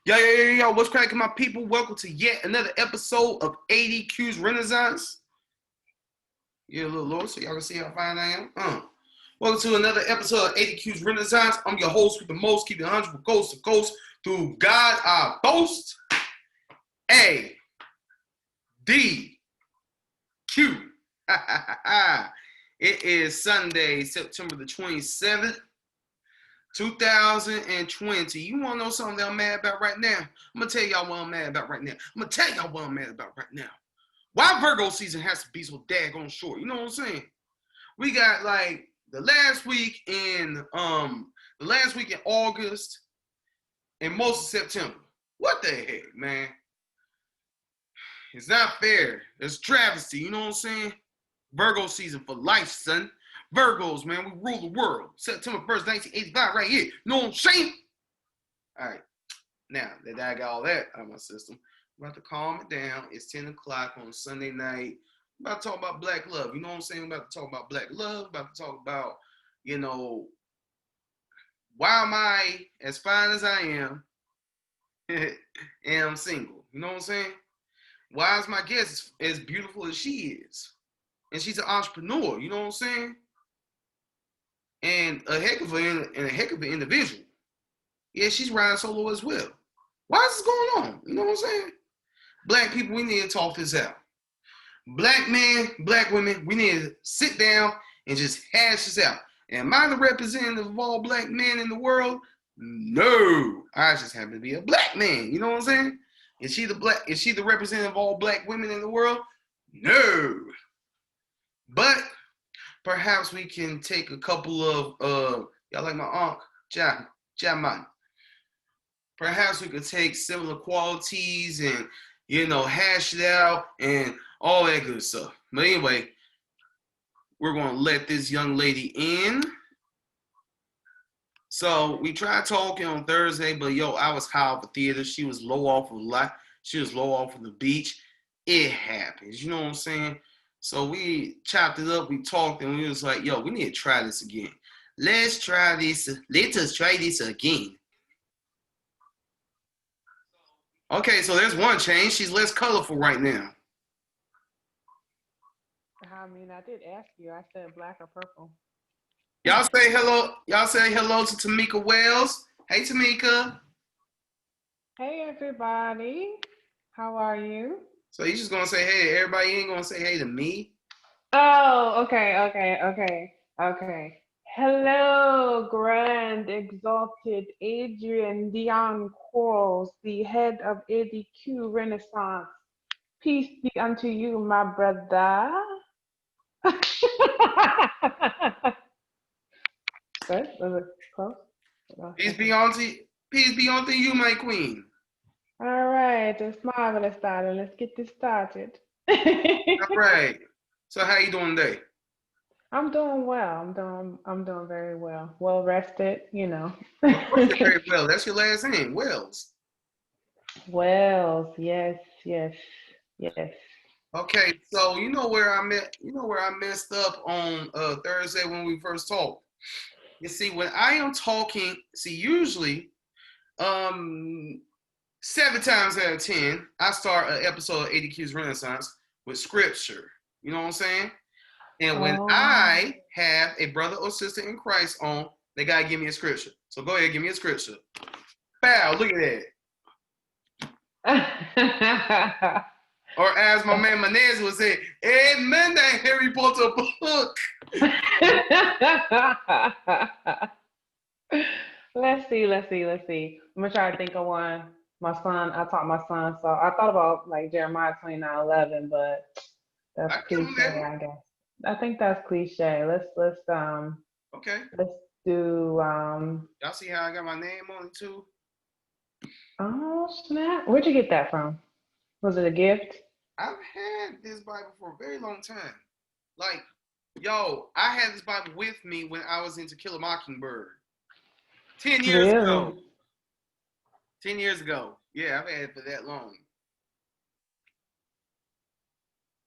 Yo, what's cracking, my people? Welcome to yet another episode of ADQ'S Renaissance. Yeah, a little lower so y'all can see how fine I am. Welcome to another episode of ADQ'S Renaissance. I'm your host with the most, keeping 100 from coast to coast. Through God I boast. ADQ. It is Sunday, September the 27th. 2020. You want to know something that I'm mad about right now? I'm going to tell y'all what I'm mad about right now. Why Virgo season has to be so daggone short? You know what I'm saying? We got like the last week in August and most of September. What the heck, man? It's not fair. It's travesty, you know what I'm saying? Virgo season for life, son. Virgos, man, we rule the world. September 1st, 1985, right here. You know what I'm saying? All right. Now that I got all that out of my system, I'm about to calm it down. It's 10 o'clock on Sunday night. I'm about to talk about black love. You know what I'm saying? I'm about to talk about black love. I'm about to talk about, why am I as fine as I am and I'm single? You know what I'm saying? Why is my guest as beautiful as she is? And she's an entrepreneur. You know what I'm saying? And a heck of an individual. Yeah, she's riding solo as well. Why is this going on? You know what I'm saying? Black people, we need to talk this out. Black men, black women, we need to sit down and just hash this out. Am I the representative of all black men in the world? No. I just happen to be a black man. You know what I'm saying? Is she the representative of all black women in the world? No. But perhaps we can take a couple of y'all like my aunt, Jaman. Perhaps we could take similar qualities and hash it out and all that good stuff. But anyway, we're gonna let this young lady in. So we tried talking on Thursday, but I was high off the theater. She was low off of life. She was low off of the beach. It happens, you know what I'm saying? So we chopped it up, we talked, and we was like, we need to try this again. Let's try this. Let us try this again. Okay, so there's one change. She's less colorful right now. I mean, I did ask you. I said black or purple. Y'all say hello. Y'all say hello to Tamika Wells. Hey, Tamika. Hey, everybody. How are you? So you just gonna say hey to everybody? You ain't gonna say hey to me? Oh, okay. Hello, grand exalted Adrian Dion Quarles, the head of ADQ Renaissance. Peace be unto you, my brother. Good. Was it close? Peace be unto you, my queen. All right, it's marvelous, darling. Let's get this started. All right. So how you doing today? I'm doing well. I'm doing very well. Well rested, Very well. That's your last name, Wells. Wells, yes. Okay, so you know where I messed up on Thursday when we first talked. You see, when I am talking, usually 7 times out of 10, I start an episode of ADQ's Renaissance with scripture. You know what I'm saying? And when I have a brother or sister in Christ on, they gotta give me a scripture. So go ahead, give me a scripture. Bow, look at that. Or as my man Manez would say, amen, that Harry Potter book. Let's see. I'm gonna try to think of one. I taught my son, so I thought about like Jeremiah 29:11, but that's cliche, I guess. I think that's cliche. Let's okay. Let's do Y'all see how I got my name on it too? Oh snap. Where'd you get that from? Was it a gift? I've had this Bible for a very long time. Like, I had this Bible with me when I was in To Kill a Mockingbird. 10 years ago. 10 years ago. Yeah, I've had it for that long.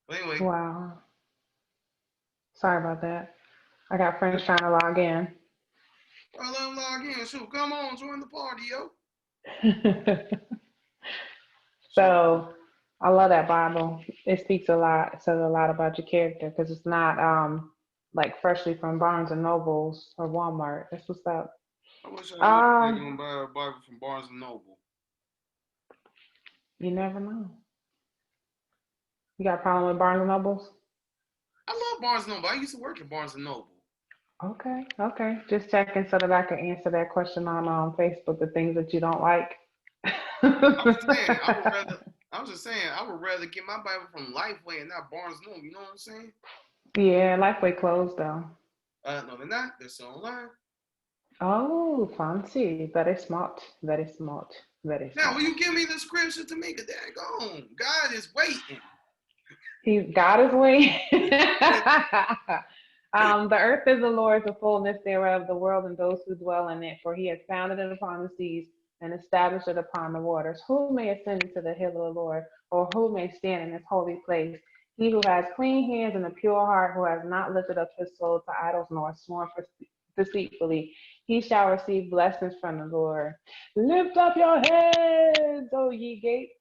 But anyway. Wow. Sorry about that. I got friends trying to log in. Well, let them log in. Shoot, come on, join the party, yo. So I love that Bible. It speaks a lot. It says a lot about your character because it's not like freshly from Barnes and Nobles or Walmart. That's what's up. I wish I would take Um, and buy a Bible from Barnes and Noble. you never know. You got a problem with Barnes and Nobles? I love Barnes and Noble. I used to work at Barnes and Noble. Okay, okay. Just checking so that I can answer that question on Facebook, the things that you don't like. I'm just saying, I would rather. I was just saying, I would rather get my Bible from Lifeway and not Barnes and Noble. You know what I'm saying? Yeah, Lifeway closed though. No, they're not. They're still online. Oh, fancy. Very smart. Very smart. Very Now, will smart. you give me the scripture to make a daggone? God is waiting. He's got his way. The earth is the Lord's, the fullness thereof, the world and those who dwell in it. For he has founded it upon the seas and established it upon the waters. Who may ascend into the hill of the Lord, or who may stand in his holy place? He who has clean hands and a pure heart, who has not lifted up his soul to idols nor sworn deceitfully, he shall receive blessings from the Lord. Lift up your heads, O ye gates.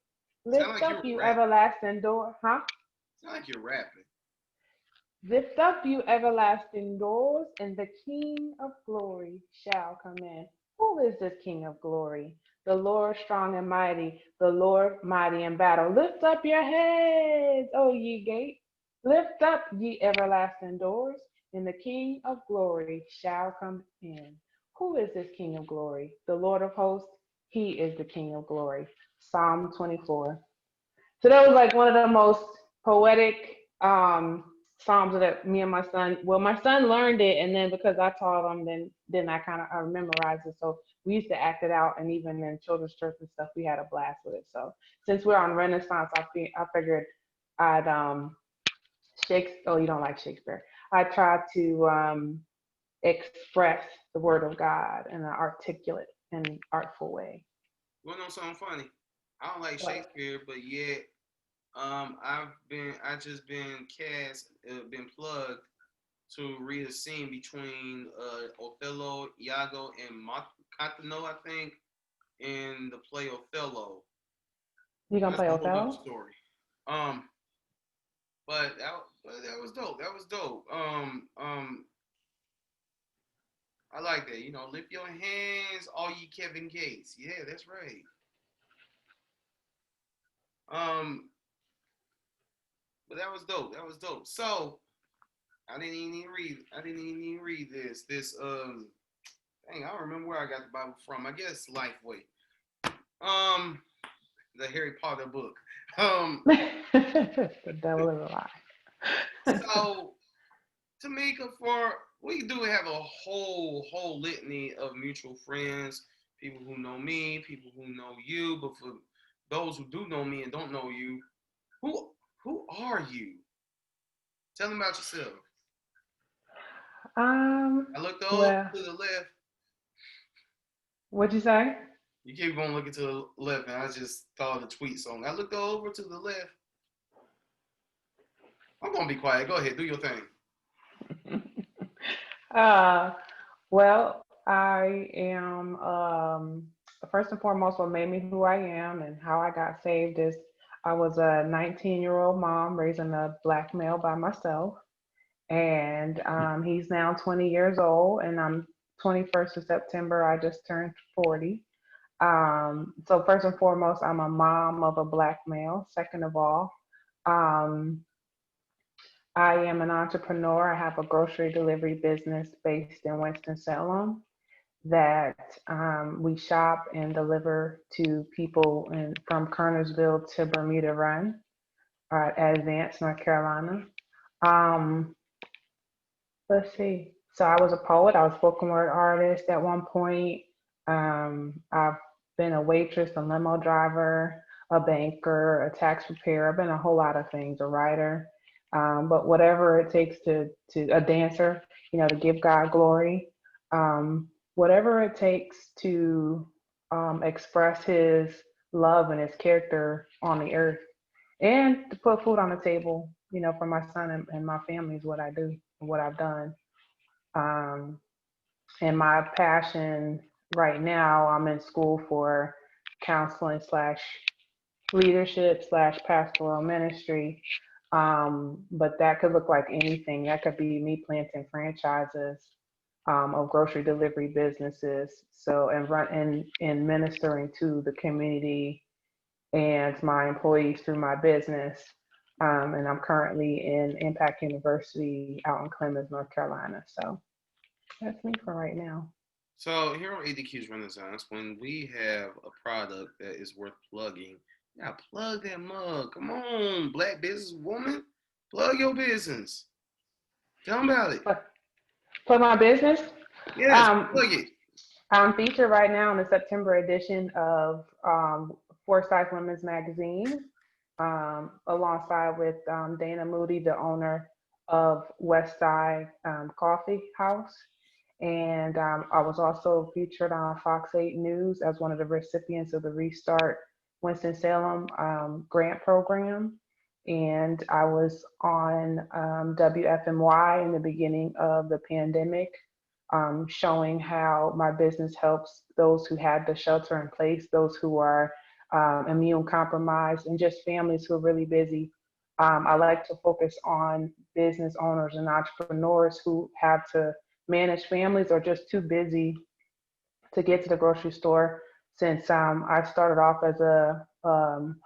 Sound Lift like up, you're you rapping. everlasting door. Huh? Sound like you're rapping. Lift up, you everlasting doors, and the King of glory shall come in. Who is this King of glory? The Lord strong and mighty, the Lord mighty in battle. Lift up your heads, O ye gates. Lift up, ye everlasting doors, and the King of glory shall come in. Who is this King of glory? The Lord of hosts, he is the King of glory. Psalm 24. So that was like one of the most poetic psalms that me and my son. Well, my son learned it, and then because I taught him, then I memorized it. So we used to act it out, and even in children's church and stuff, we had a blast with it. So since we're on Renaissance, I figured I'd Shakespeare. Oh, you don't like Shakespeare? I tried to express the word of God in an articulate and artful way. You know something funny? I don't like What? Shakespeare, but yet I just been cast, been plugged to read a scene between Othello, Iago, and Cotino, I think, in the play Othello. You gonna That's play a whole other Othello? story. Um, but that was dope. That was dope. I like that. You know, lift your hands, all ye Kevin Gates. Yeah, that's right. Um, but that was dope. That was dope. So I didn't even read. I didn't even read this. Dang, I don't remember where I got the Bible from. I guess Lifeway. Um, the Harry Potter book. Um, The devil is a lie. so Tamika, for we do have a whole litany of mutual friends, people who know me, people who know you. But for those who do know me and don't know you, who who are you? Tell them about yourself. I looked over Well, to the left. what'd you say? You keep on looking to the left, and I just thought of the tweet song. I looked over to the left. I'm gonna be quiet. Go ahead, do your thing. uh, well, I am, first and foremost, what made me who I am and how I got saved is I was a 19-year-old mom raising a black male by myself. And he's now 20 years old, and I'm 21st of September. I just turned 40. So first and foremost, I'm a mom of a black male. Second of all, um, I am an entrepreneur. I have a grocery delivery business based in Winston-Salem that we shop and deliver to people from Kernersville to Bermuda Run at Advance, North Carolina. Um, let's see. So I was a poet. I was a spoken word artist at one point. I've been a waitress, a limo driver, a banker, a tax preparer. I've been a whole lot of things, a writer. But whatever it takes to a dancer, to give God glory. Whatever it takes to express His love and His character on the earth, and to put food on the table, for my son and my family is what I do, what I've done. Um, and my passion right now, I'm in school for counseling slash leadership / pastoral ministry. But that could look like anything. That could be me planting franchises of grocery delivery businesses. So and ministering to the community and my employees through my business. And I'm currently in Impact University out in Clemens, North Carolina. So that's me for right now. So here on ADQ's Renaissance, when we have a product that is worth plugging, yeah, plug that mug. Come on, black business woman, plug your business. Tell them about it. For my business, Yes, um, plug it. I'm featured right now in the September edition of Forsyth Women's Magazine, alongside with Dana Moody, the owner of West Side Coffee House. And I was also featured on Fox 8 News as one of the recipients of the Restart Winston-Salem grant program. And I was on WFMY in the beginning of the pandemic, showing how my business helps those who had the shelter in place, those who are immune compromised, and just families who are really busy. I like to focus on business owners and entrepreneurs who have to manage families or just too busy to get to the grocery store. Since I started off as a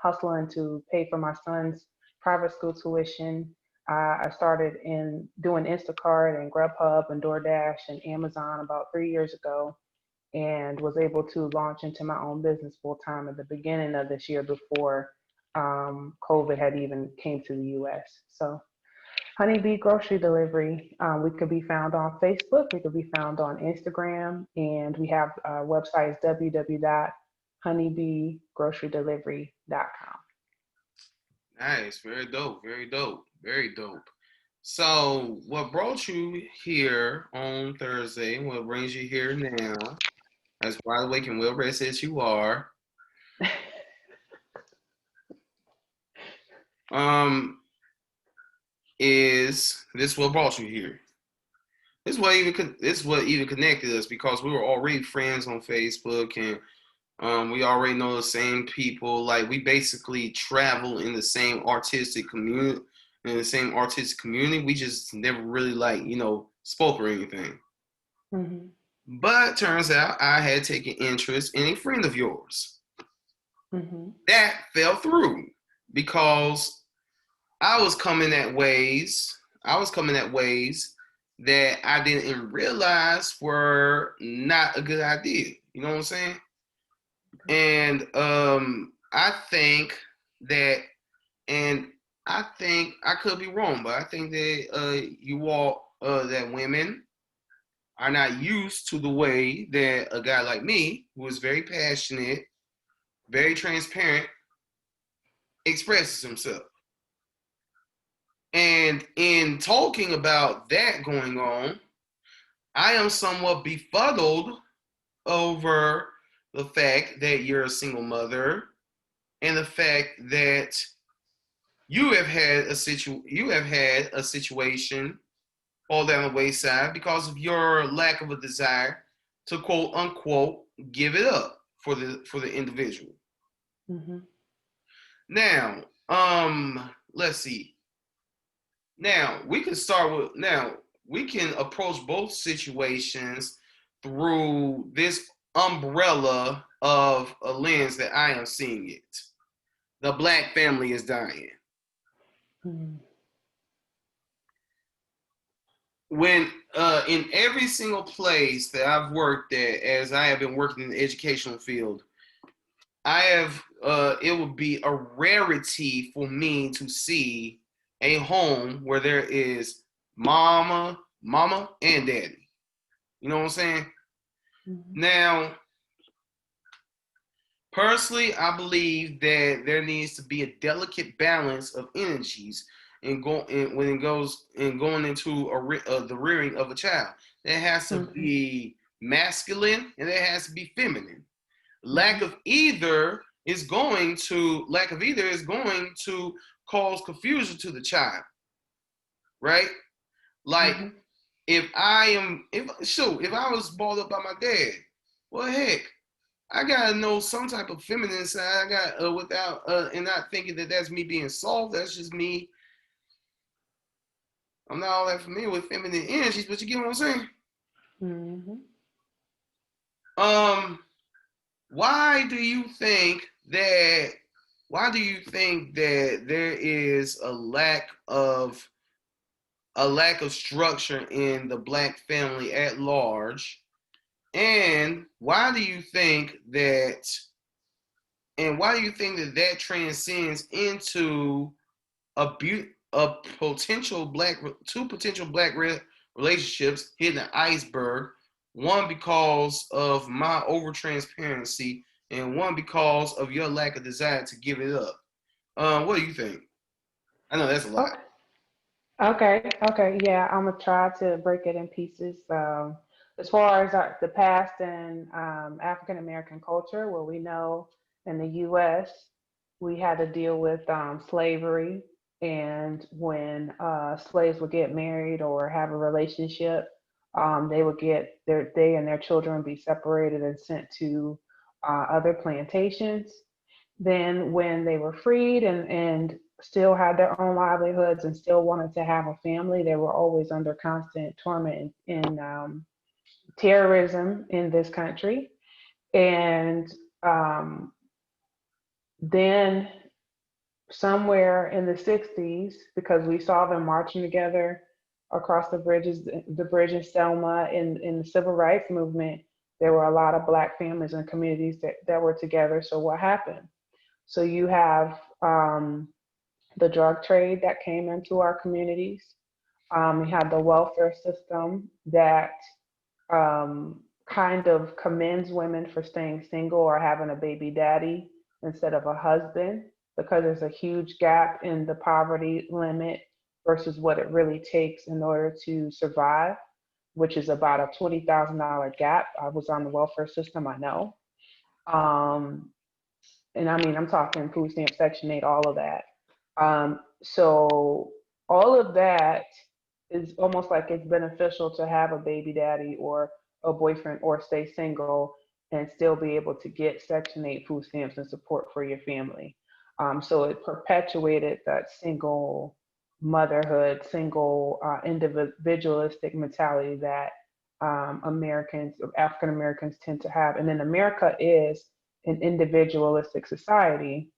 hustling to pay for my son's private school tuition, I started in doing Instacart and Grubhub and DoorDash and Amazon about 3 years ago, and was able to launch into my own business full time at the beginning of this year before COVID had even came to the U.S. So Honeybee Grocery Delivery. We could be found on Facebook. We could be found on Instagram, and we have our website is www.honeybeegrocerydelivery.com. Nice, very dope, very dope, very dope. So, what brought you here on Thursday? What brings you here now? As wide awake and well rested as you are. Um, is this what brought you here? This is what even connected us because we were already friends on Facebook and we already know the same people. Like we basically travel in the same artistic community. In the same artistic community, we just never really spoke or anything. Mm-hmm. But turns out I had taken interest in a friend of yours. Mm-hmm. That fell through because I was coming at ways. I was coming at ways that I didn't realize were not a good idea. You know what I'm saying? And I think that, and I think I could be wrong, but I think that that women are not used to the way that a guy like me, who is very passionate, very transparent, expresses himself. And in talking about that going on, I am somewhat befuddled over the fact that you're a single mother and the fact that you have had a situation fall down the wayside because of your lack of a desire to quote unquote give it up for the individual. Mm-hmm. Now, let's see. Now we can approach both situations through this umbrella of a lens that I am seeing it. The black family is dying. Mm-hmm. When in every single place that I've worked at, as I have been working in the educational field, I have it would be a rarity for me to see a home where there is mama, and daddy. You know what I'm saying? Mm-hmm. Now, personally, I believe that there needs to be a delicate balance of energies when it goes and going into the rearing of a child. There has to Mm-hmm. be masculine and there has to be feminine. Mm-hmm. Lack of either is going to cause confusion to the child, right? Like Mm-hmm. if I was brought up by my dad, well heck, I gotta know some type of feminine side. I got without and not thinking that that's me being soft. That's just me. I'm not all that familiar with feminine energies, but you get what I'm saying. Mm-hmm. Um, why do you think that? Why do you think that there is a lack of structure in the black family at large? And why do you think that? And why do you think that that transcends into a potential black two potential relationships hitting an iceberg? One because of my over transparency, and one because of your lack of desire to give it up. What do you think? I know that's a lot. Okay. Okay. Yeah, I'm gonna try to break it in pieces. As far as the past and African American culture, where we know in the U.S. we had to deal with slavery, and when slaves would get married or have a relationship, they would get they and their children would be separated and sent to other plantations. Then, when they were freed and still had their own livelihoods and still wanted to have a family, they were always under constant torment and terrorism in this country. And um, then, somewhere in the 60s, because we saw them marching together across the bridge in Selma in the civil rights movement, there were a lot of black families and communities that were together. So what happened? So you have the drug trade that came into our communities. We had the welfare system that kind of commends women for staying single or having a baby daddy instead of a husband, because there's a huge gap in the poverty limit versus what it really takes in order to survive, which is about a $20,000 gap. I was on the welfare system, I know. Um, and I mean, I'm talking food stamp, Section 8, all of that. So all of that is almost like it's beneficial to have a baby daddy or a boyfriend or stay single and still be able to get Section 8 food stamps and support for your family. So it perpetuated that single motherhood, single individualistic mentality that African Americans tend to have. And then America is an individualistic society.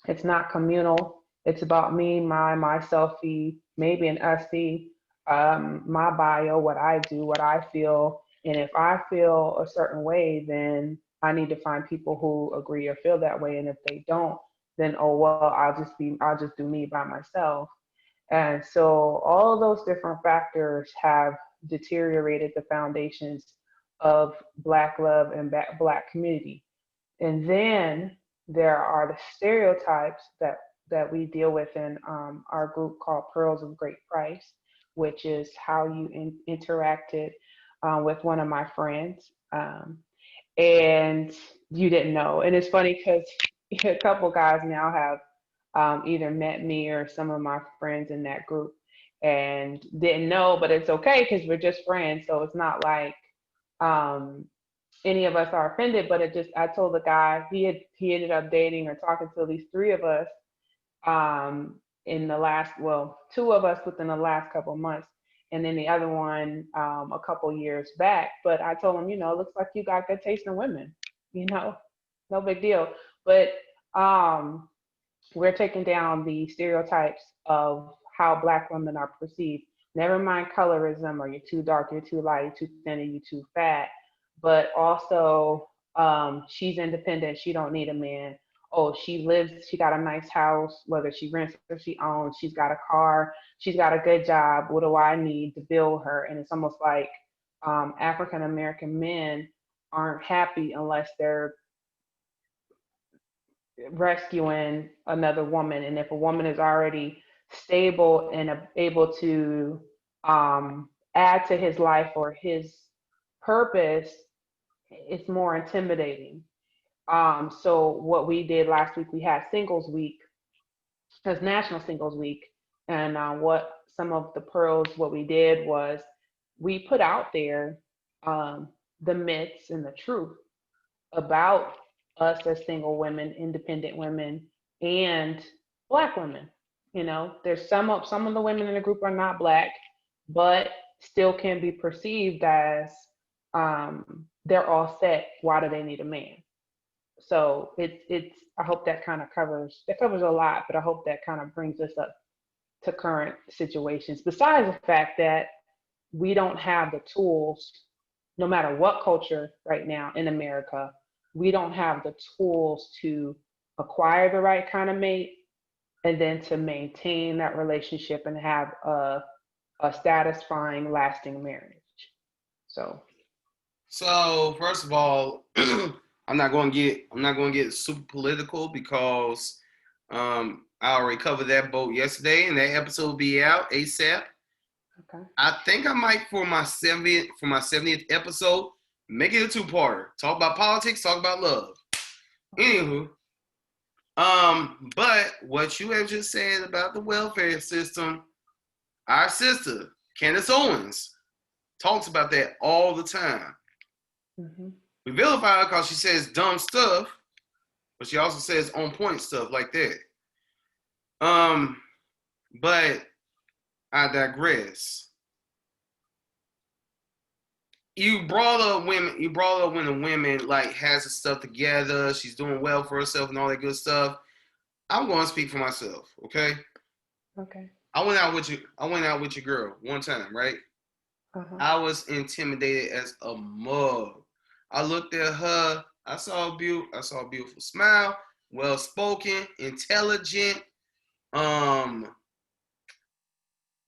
It's not communal. It's about me, my selfie, maybe an usy, my bio, what I do, what I feel. And if I feel a certain way, then I need to find people who agree or feel that way. And if they don't, then oh well, I'll just do me by myself. And so all of those different factors have deteriorated the foundations of Black love and Black community. And then there are the stereotypes that we deal with in our group called Pearls of Great Price, which is how you interacted with one of my friends, and you didn't know. And it's funny because a couple guys now have either met me or some of my friends in that group and didn't know, but it's okay because we're just friends. So it's not like um, any of us are offended, but it just I told the guy he ended up dating or talking to at least three of us in the last two of us within the last couple of months, and then the other one a couple years back. But I told him, it looks like you got good taste in women, you know, no big deal. But um, we're taking down the stereotypes of how Black women are perceived. Never mind colorism, or you're too dark, you're too light, you're too thin, and you're too fat. But also, she's independent. She don't need a man. Oh, she got a nice house, whether she rents or she owns. She's got a car. She's got a good job. What do I need to build her? And it's almost like African American men aren't happy unless they're rescuing another woman. And if a woman is already stable and able to add to his life or his purpose, it's more intimidating. So what we did last week, we had Singles Week, as National Singles Week, and what some of the pearls, what we did was we put out there the myths and the truth about us as single women, independent women, and Black women. There's some of the women in the group are not Black, but still can be perceived as they're all set. Why do they need a man? So it's I hope that covers a lot, but I hope that kind of brings us up to current situations. Besides the fact that we don't have the tools, no matter what culture right now in America, we don't have the tools to acquire the right kind of mate and then to maintain that relationship and have a satisfying, lasting marriage. So, So first of all, I'm not going to get super political because I already covered that boat yesterday, and that episode will be out ASAP. okay. I think I might for my 70th episode make it a two-parter. Talk about politics, talk about love. Anywho, but what you have just said about the welfare system, our sister Candace Owens talks about that all the time. Mm-hmm. We vilify her because she says dumb stuff, but she also says on point stuff like that. But I digress. You brought up women. You brought up when the women like has her stuff together. She's doing well for herself and all that good stuff. I'm going to speak for myself. Okay. Okay. I went out with you. I went out with your girl one time, right? Uh-huh. I was intimidated as a mug. I looked at her. I saw a beautiful smile, well spoken, intelligent,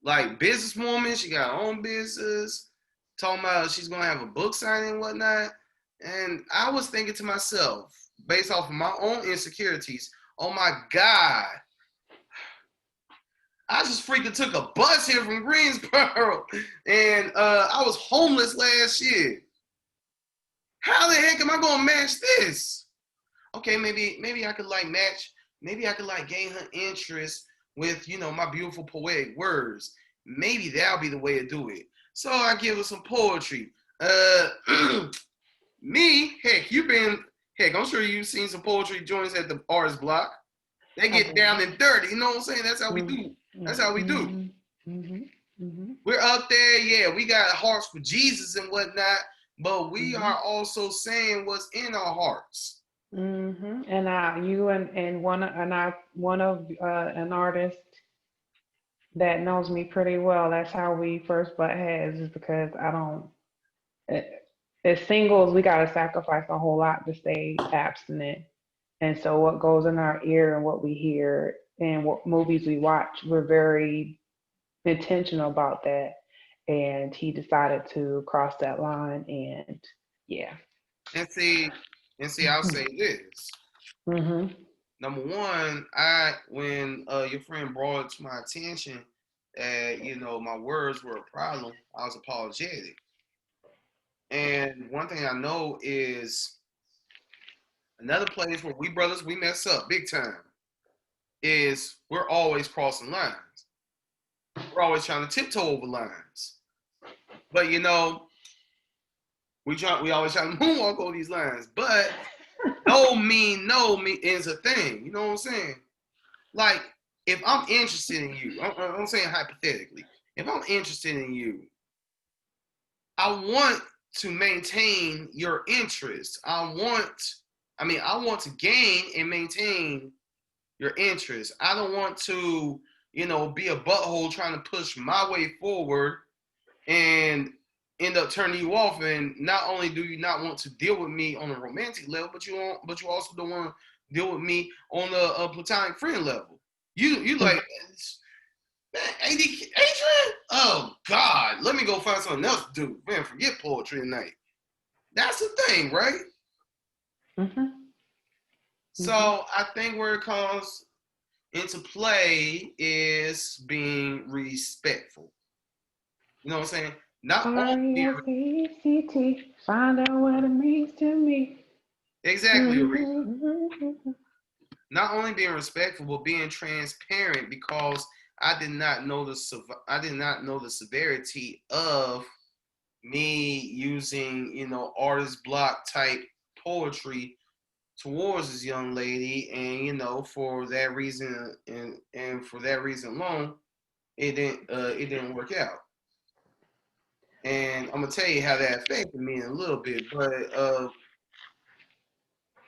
like businesswoman. She got her own business. Talking about she's gonna have a book signing and whatnot. And I was thinking to myself, based off of my own insecurities, oh my God, I just freaking took a bus here from Greensboro, and I was homeless last year. How the heck am I gonna match this? Okay, maybe I could like match. Maybe I could like gain her interest with my beautiful poetic words. Maybe that'll be the way to do it. So I give her some poetry. Me, heck, I'm sure you've seen some poetry joints at the artist block. They get down and dirty. You know what I'm saying? That's how we do. That's how we do. Mm-hmm. Mm-hmm. We're up there, yeah. We got hearts for Jesus and whatnot, but we Mm-hmm. are also saying what's in our hearts. Mm-hmm. And you and one of an artist that knows me pretty well. That's how we first butt heads, is because I don't. eh, As singles, we gotta sacrifice a whole lot to stay abstinent. And so, what goes in our ear and what we hear and what movies we watch, we're very intentional about that. And he decided to cross that line, and yeah. And see, I'll say this. Mm-hmm. Number one, when your friend brought it to my attention that my words were a problem, I was apologetic. And one thing I know is another place where we brothers we mess up big time is we're always crossing lines. We're always trying to tiptoe over lines. But we always try to moonwalk over these lines. But no mean is a thing. You know what I'm saying? Like, if I'm interested in you, I'm saying hypothetically, if I'm interested in you, I want to maintain your interest. I want to gain and maintain your interest. I don't want to, be a butthole trying to push my way forward and end up turning you off. And not only do you not want to deal with me on a romantic level, but you also don't want to deal with me on a platonic friend level. You like, man, Adrian? Oh God, let me go find something else to do. Man, forget poetry tonight. That's the thing, right? Mm-hmm. So Mm-hmm. I think where it comes into play is being respectful. You know what I'm saying? Not only being RESPECT. Find out what it means to me. exactly Aretha. Mm-hmm. Not only being respectful, but being transparent because I did not know the severity of me using artist block type poetry towards this young lady, and for that reason and for that reason alone, it didn't work out. And I'm gonna tell you how that affected me in a little bit, but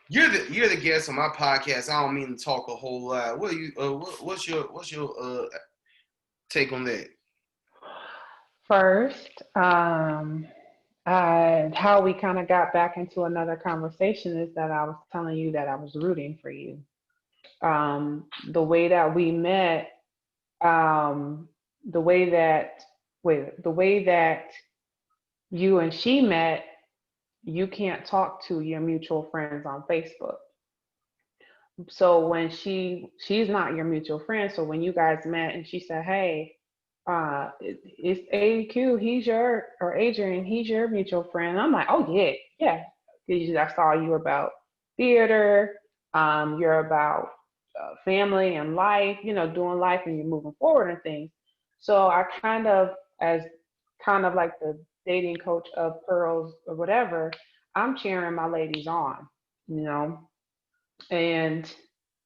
you're the guest on my podcast. I don't mean to talk a whole lot. What's your take on that? First, how we kind of got back into another conversation is that I was telling you that I was rooting for you. The way that we met, um, the way that the way that you and she met, you can't talk to your mutual friends on Facebook. So when she's not your mutual friend, so when you guys met and she said, "Hey, it's ADQ, he's your or Adrian, he's your mutual friend." I'm like, "Oh yeah, yeah." Because I saw you about theater, you're about family and life, doing life and you're moving forward and things. So I kind of, as kind of like the dating coach of Pearls or whatever, I'm cheering my ladies on, you know. And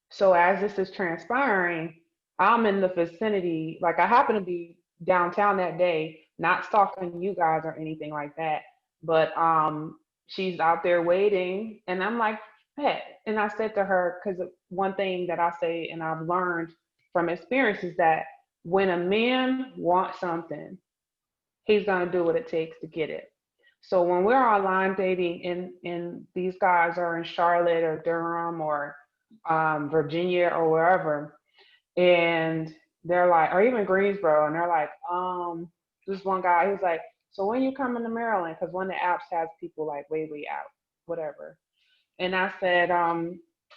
so as this is transpiring, I'm in the vicinity, like I happen to be downtown that day, not stalking you guys or anything like that. But she's out there waiting and I'm like, hey, and I said to her, because one thing that I say and I've learned from experience is that when a man wants something, he's gonna do what it takes to get it. So when we're online dating and these guys are in Charlotte or Durham or Virginia or wherever, and they're like, or even Greensboro, and they're like, this one guy, he was like, so when you coming to Maryland? Because one of the apps has people like way out, whatever. And I said,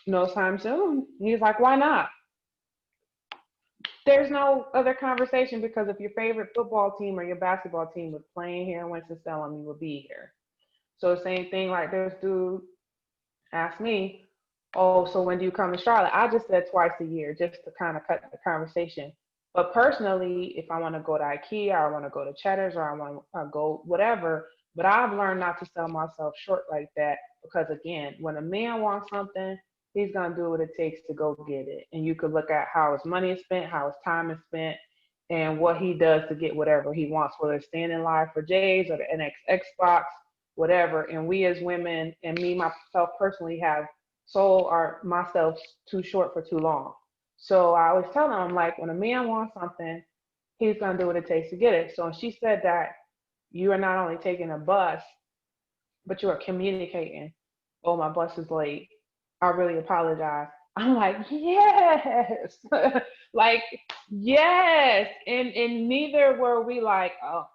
no time soon. He's like, why not? There's no other conversation because if your favorite football team or your basketball team was playing here in Winston-Salem, you would be here. So same thing, like this dude asked me, oh, so when do you come to Charlotte? I just said twice a year just to kind of cut the conversation. But personally, if I want to go to IKEA or I want to go to Cheddar's or I want to go whatever, but I've learned not to sell myself short like that because again, when a man wants something, he's gonna do what it takes to go get it. And you could look at how his money is spent, how his time is spent, and what he does to get whatever he wants, whether it's staying in line for J's or the NX Xbox, whatever. And we as women, and me myself personally, have sold our myself too short for too long. So I always tell them, like, when a man wants something, he's gonna do what it takes to get it. So she said that you are not only taking a bus, but you are communicating. Oh, my bus is late. I really apologize. I'm like, yes, like, yes. And neither were we like, oh,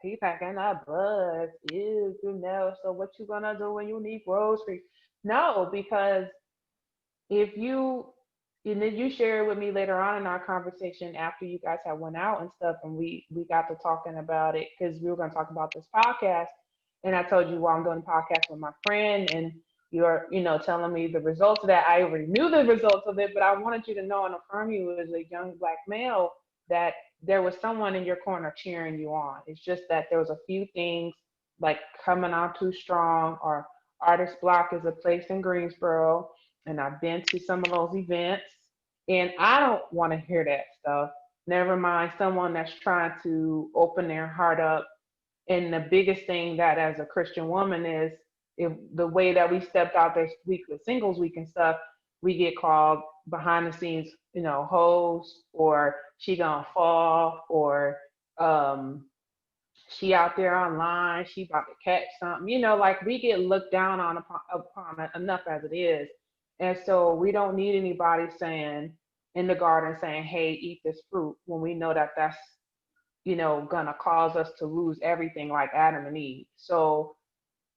he packing a bus. So what you gonna do when you need groceries? No, because if you and then you share it with me later on in our conversation after you guys had went out and stuff and we got to talking about it because we were going to talk about this podcast and I told you, well, I'm doing a podcast with my friend and you're telling me the results of that. I already knew the results of it, but I wanted you to know and affirm you as a young black male that there was someone in your corner cheering you on. It's just that there was a few things like coming on too strong or artist block is a place in Greensboro and I've been to some of those events, and I don't want to hear that stuff. Never mind someone that's trying to open their heart up. And the biggest thing that as a Christian woman is if the way that we stepped out this week with singles week and stuff, we get called behind the scenes, hoes or she gonna fall or um she out there online, she about to catch something, like we get looked down on upon enough as it is. And so we don't need anybody saying in the garden saying, hey, eat this fruit when we know that that's, gonna cause us to lose everything like Adam and Eve. So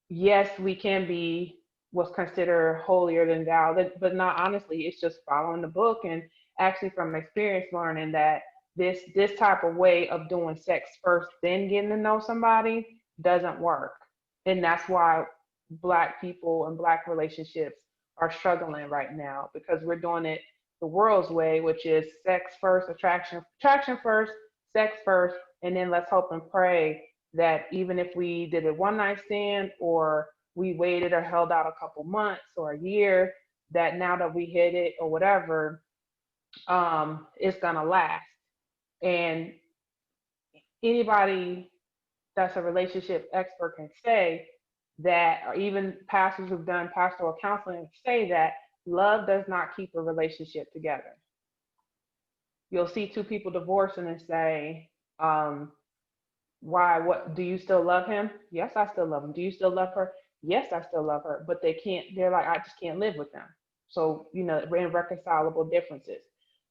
yes, we can be what's considered holier than thou, but not honestly, it's just following the book and actually from experience learning that this type of way of doing sex first, then getting to know somebody doesn't work. And that's why black people and black relationships are struggling right now because we're doing it the world's way, which is sex first, attraction first, sex first, and then let's hope and pray that even if we did a one night stand or we waited or held out a couple months or a year, that now that we hit it or whatever, it's gonna last. And anybody that's a relationship expert can say that, or even pastors who've done pastoral counseling say that love does not keep a relationship together. You'll see two people divorcing and say, why, what, do you still love him? Yes, I still love him. Do you still love her? Yes, I still love her. But they can't, they're like, I just can't live with them. So, irreconcilable differences,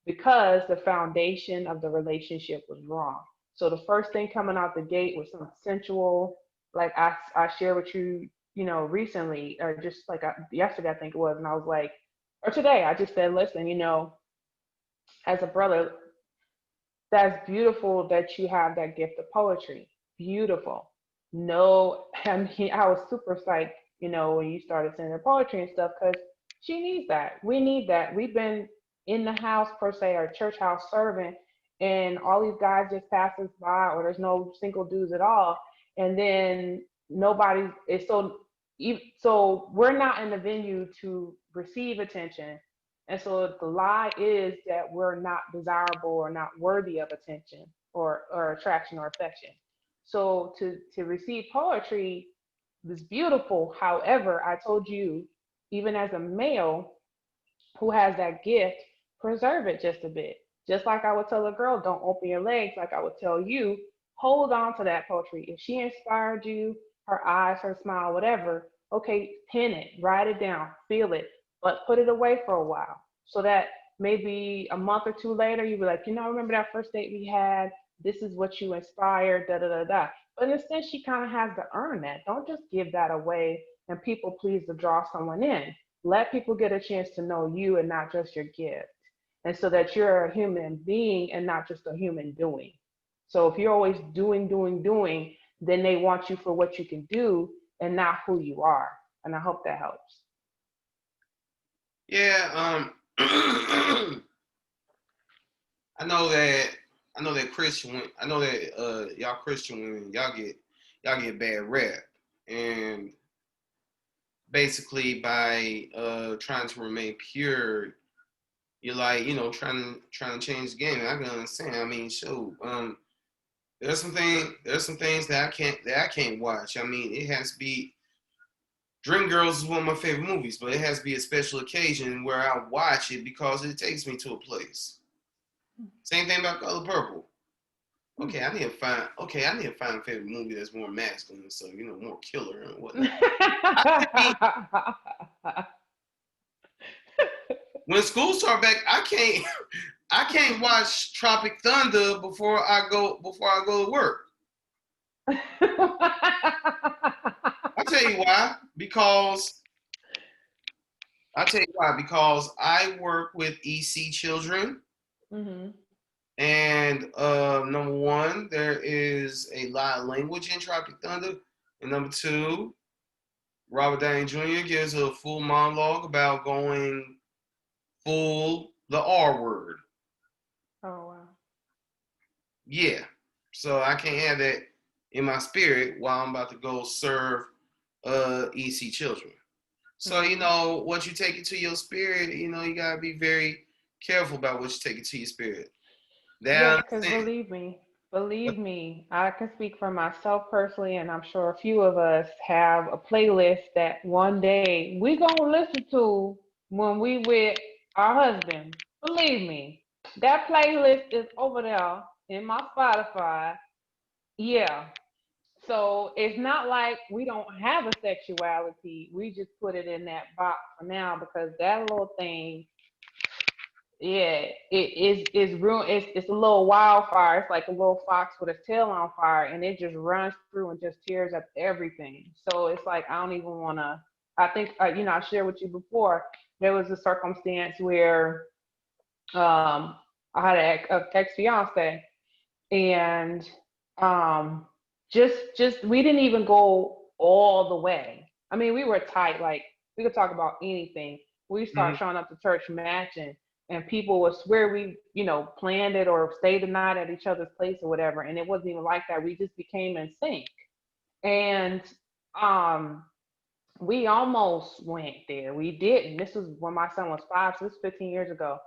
because the foundation of the relationship was wrong. So the first thing coming out the gate was some sensual, like I shared with you, recently, or just like yesterday, I think it was. And I was like, or today, I just said, listen, as a brother, that's beautiful that you have that gift of poetry. Beautiful. No, I mean, I was super psyched, when you started sending poetry and stuff, because she needs that. We need that. We've been in the house, per se, or church house serving, and all these guys just pass us by, or there's no single dudes at all. And then nobody is so we're not in the venue to receive attention. And so the lie is that we're not desirable or not worthy of attention or attraction or affection. So to receive poetry is beautiful. However, I told you, even as a male who has that gift, preserve it just a bit. Just like I would tell a girl, don't open your legs, like I would tell you, hold on to that poetry. If she inspired you, her eyes, her smile, whatever, okay, pin it, write it down, feel it, but put it away for a while, so that maybe a month or two later, you'll be like, remember that first date we had? This is what you inspired, da da da da. But in a sense, she kind of has to earn that. Don't just give that away and people please to draw someone in. Let people get a chance to know you and not just your gift. And so that you're a human being and not just a human doing. So if you're always doing, doing, doing, then they want you for what you can do and not who you are. And I hope that helps. Yeah, I know that Christian. I know that y'all Christian women, y'all get bad rep, and basically by trying to remain pure, you're like trying to change the game. And I can understand. I mean, there's some things that I can't watch. I mean, it has to be. Dreamgirls is one of my favorite movies, but it has to be a special occasion where I watch it because it takes me to a place. Same thing about Color Purple. Okay, I need to find. Okay, I need to find a favorite movie that's more masculine, so more killer and whatnot. When school start back, I can't watch Tropic Thunder before I go to work. I'll tell you why. Because I work with EC children, Mm-hmm. and number one, there is a lot of language in Tropic Thunder, and number two, Robert Downey Jr. gives a full monologue about going full the R word. Oh wow. Yeah. So I can't have that in my spirit while I'm about to go serve EC children. So what you take into your spirit, you gotta be very careful about what you take into your spirit. Yeah, That because I understand. believe me, I can speak for myself personally, and I'm sure a few of us have a playlist that one day we gonna listen to when we with our husband. Believe me, that playlist is over there in my Spotify. Yeah. So it's not like we don't have a sexuality. We just put it in that box for now because that little thing, yeah, it's real. It's a little wildfire. It's like a little fox with its tail on fire, and it just runs through and just tears up everything. So it's like I don't even want to. I think I shared with you before. There was a circumstance where I had an ex fiance, and um, just we didn't even go all the way. I mean, we were tight. Like we could talk about anything. We start Mhm. showing up to church matching, and people would swear we, planned it or stayed the night at each other's place or whatever. And it wasn't even like that. We just became in sync. And um, We almost went there. We didn't. This was when my son was 5, so this was 15 years ago.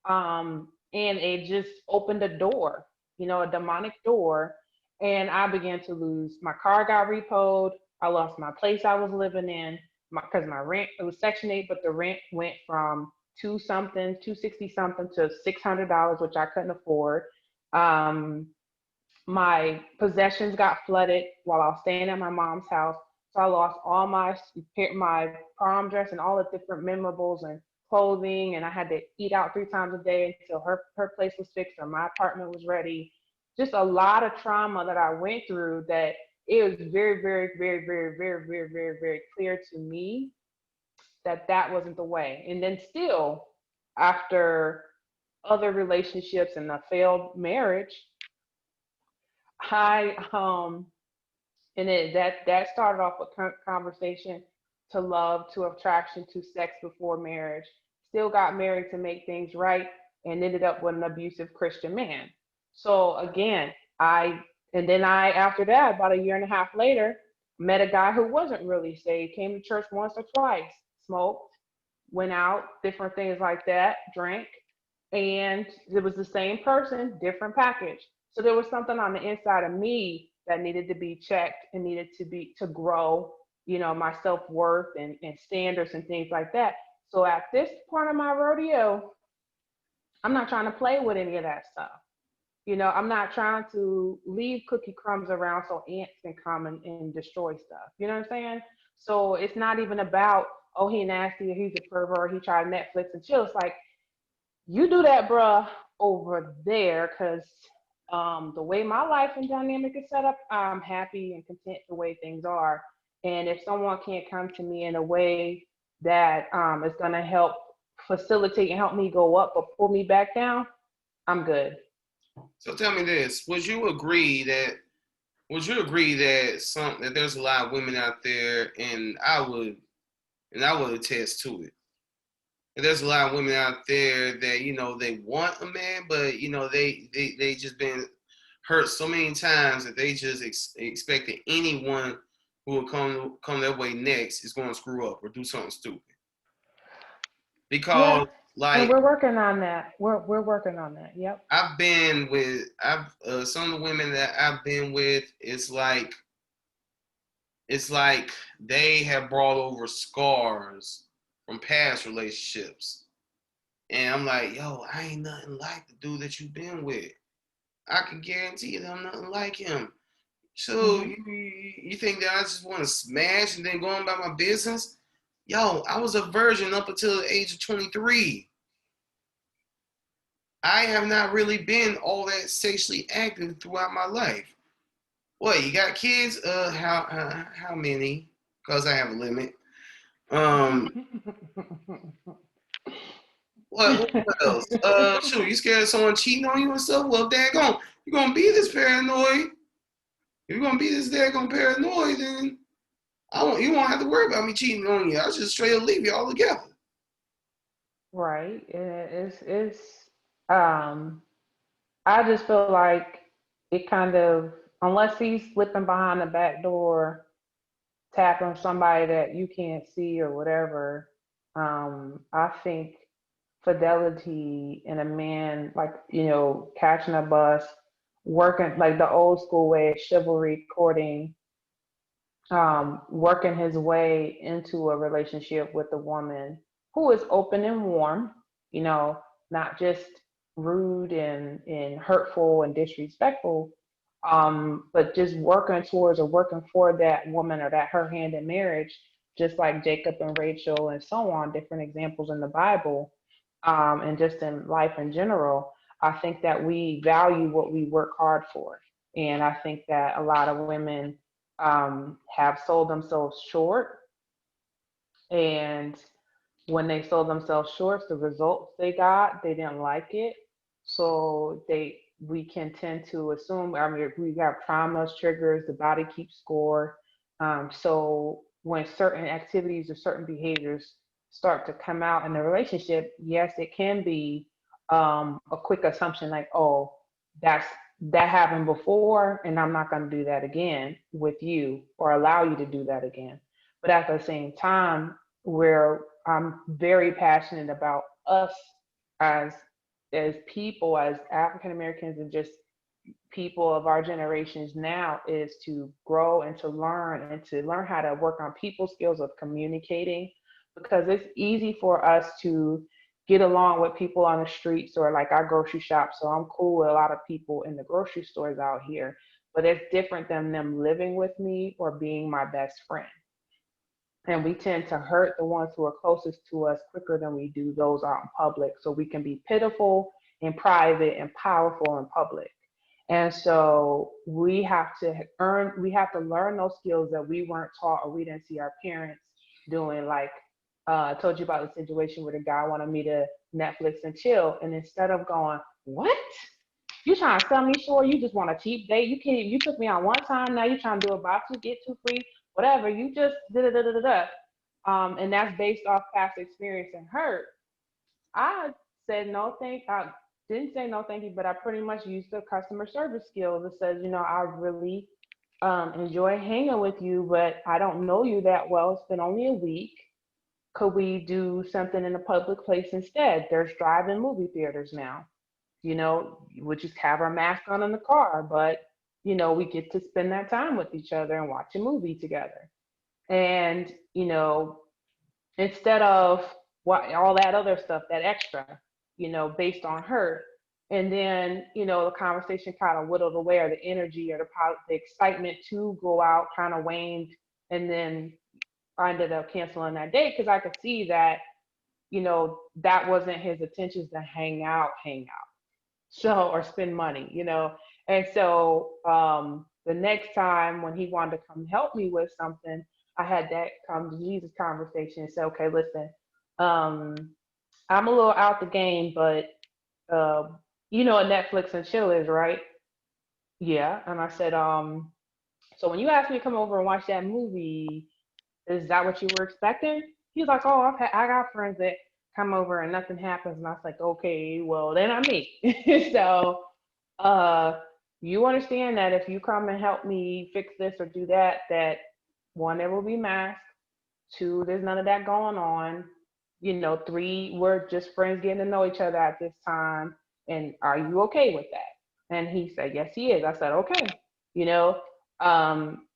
And it just opened a door, a demonic door. And I began to lose. My car got repoed. I lost my place I was living in because my rent, it was Section 8, but the rent went from two something, 260 something to $600, which I couldn't afford. Um, my possessions got flooded while I was staying at my mom's house. So I lost all my prom dress and all the different memorables and clothing, and I had to eat out 3 times a day until her place was fixed or my apartment was ready. Just a lot of trauma that I went through that it was very, very, very, very, very, very, very, very clear to me that that wasn't the way. And then still, after other relationships and a failed marriage, I and that started off with conversation to love to attraction to sex before marriage. Still got married to make things right and ended up with an abusive Christian man. So again, I and then I after that about a year and a half later met a guy who wasn't really saved. Came to church once or twice, smoked, went out, different things like that, drank, and it was the same person, different package. So there was something on the inside of me that needed to be checked and needed to grow, my self-worth and standards and things like that. So at this point of my rodeo, I'm not trying to play with any of that stuff. I'm not trying to leave cookie crumbs around so ants can come and destroy stuff. You know what I'm saying? So it's not even about, oh, he nasty or he's a pervert, he tried Netflix and chill. It's like, you do that, bruh, over there, because the way my life and dynamic is set up, I'm happy and content the way things are. And if someone can't come to me in a way that is going to help facilitate and help me go up or pull me back down, I'm good. So tell me this: Would you agree that there's a lot of women out there, and I would attest to it. And there's a lot of women out there that they want a man, but they just been hurt so many times that they just expect that anyone who will come their way next is going to screw up or do something stupid. Yeah. Because And like we're working on that. We're working on that. Yep. I've some of the women that I've been with, it's like they have brought over scars from past relationships. And I'm like, yo, I ain't nothing like the dude that you've been with. I can guarantee you that I'm nothing like him. So Hmm. you think that I just want to smash and then go on about my business? Yo, I was a virgin up until the age of 23. I have not really been all that sexually active throughout my life. What, you got kids? How many? Because I have a limit. Um, what else? Shoot, you scared of someone cheating on you and stuff? Well, daggone, you're gonna be this paranoid. If you're gonna be this daggone paranoid, then you won't have to worry about me cheating on you. I'll just straight up leave you all together. Right. Um I just feel like it kind of, unless he's slipping behind the back door, tapping somebody that you can't see or whatever, I think fidelity in a man, like, catching a bus, working like the old school way of chivalry, courting, working his way into a relationship with a woman who is open and warm, you know, not just rude and hurtful and disrespectful, but just working towards or working for that woman or that her hand in marriage, just like Jacob and Rachel and so on, different examples in the Bible, and just in life in general. I think that we value what we work hard for. And I think that a lot of women have sold themselves short. And when they sold themselves short, the results they got, they didn't like it. So we can tend to assume, I mean, we have traumas, triggers, the body keeps score. So when certain activities or certain behaviors start to come out in the relationship, yes, it can be a quick assumption like, oh, that's that happened before, and I'm not going to do that again with you or allow you to do that again. But at the same time, where I'm very passionate about us as people, as African Americans, and just people of our generations now, is to grow and to learn how to work on people skills of communicating, because it's easy for us to get along with people on the streets or like our grocery shop. So I'm cool with a lot of people in the grocery stores out here, but it's different than them living with me or being my best friend. And we tend to hurt the ones who are closest to us quicker than we do those out in public. So we can be pitiful in private and powerful in public. And so we have to learn those skills that we weren't taught or we didn't see our parents doing. Like I told you about the situation where the guy wanted me to Netflix and chill. And instead of going, what? You trying to sell me short? You just want a cheap date? You can't. You took me out one time. Now you trying to do a buy two get two free, whatever. You just da da da da da. And that's based off past experience and hurt. I said no thank. I didn't say no thank you, but I pretty much used the customer service skills that says, I really enjoy hanging with you, but I don't know you that well. It's been only a week. Could we do something in a public place instead? There's drive-in movie theaters now. We just have our mask on in the car, but we get to spend that time with each other and watch a movie together. And instead of what all that other stuff, that extra, based on her. And then the conversation kind of whittled away, or the energy or the excitement to go out kind of waned, and then I ended up canceling that date because I could see that that wasn't his intentions to hang out, so, or spend money, and so the next time when he wanted to come help me with something, I had that come to Jesus conversation and say, okay, listen, um I'm a little out the game, but uh, you know what Netflix and chill is, right? Yeah. And I said, so when you asked me to come over and watch that movie, is that what you were expecting? He was like, oh, I got friends that come over and nothing happens. And I was like, okay, well, then I'm me. So uh, you understand that if you come and help me fix this or do that, that one, there will be masks. Two, there's none of that going on. Three, we're just friends getting to know each other at this time. And are you okay with that? And he said, yes, he is. I said, okay. You know, um,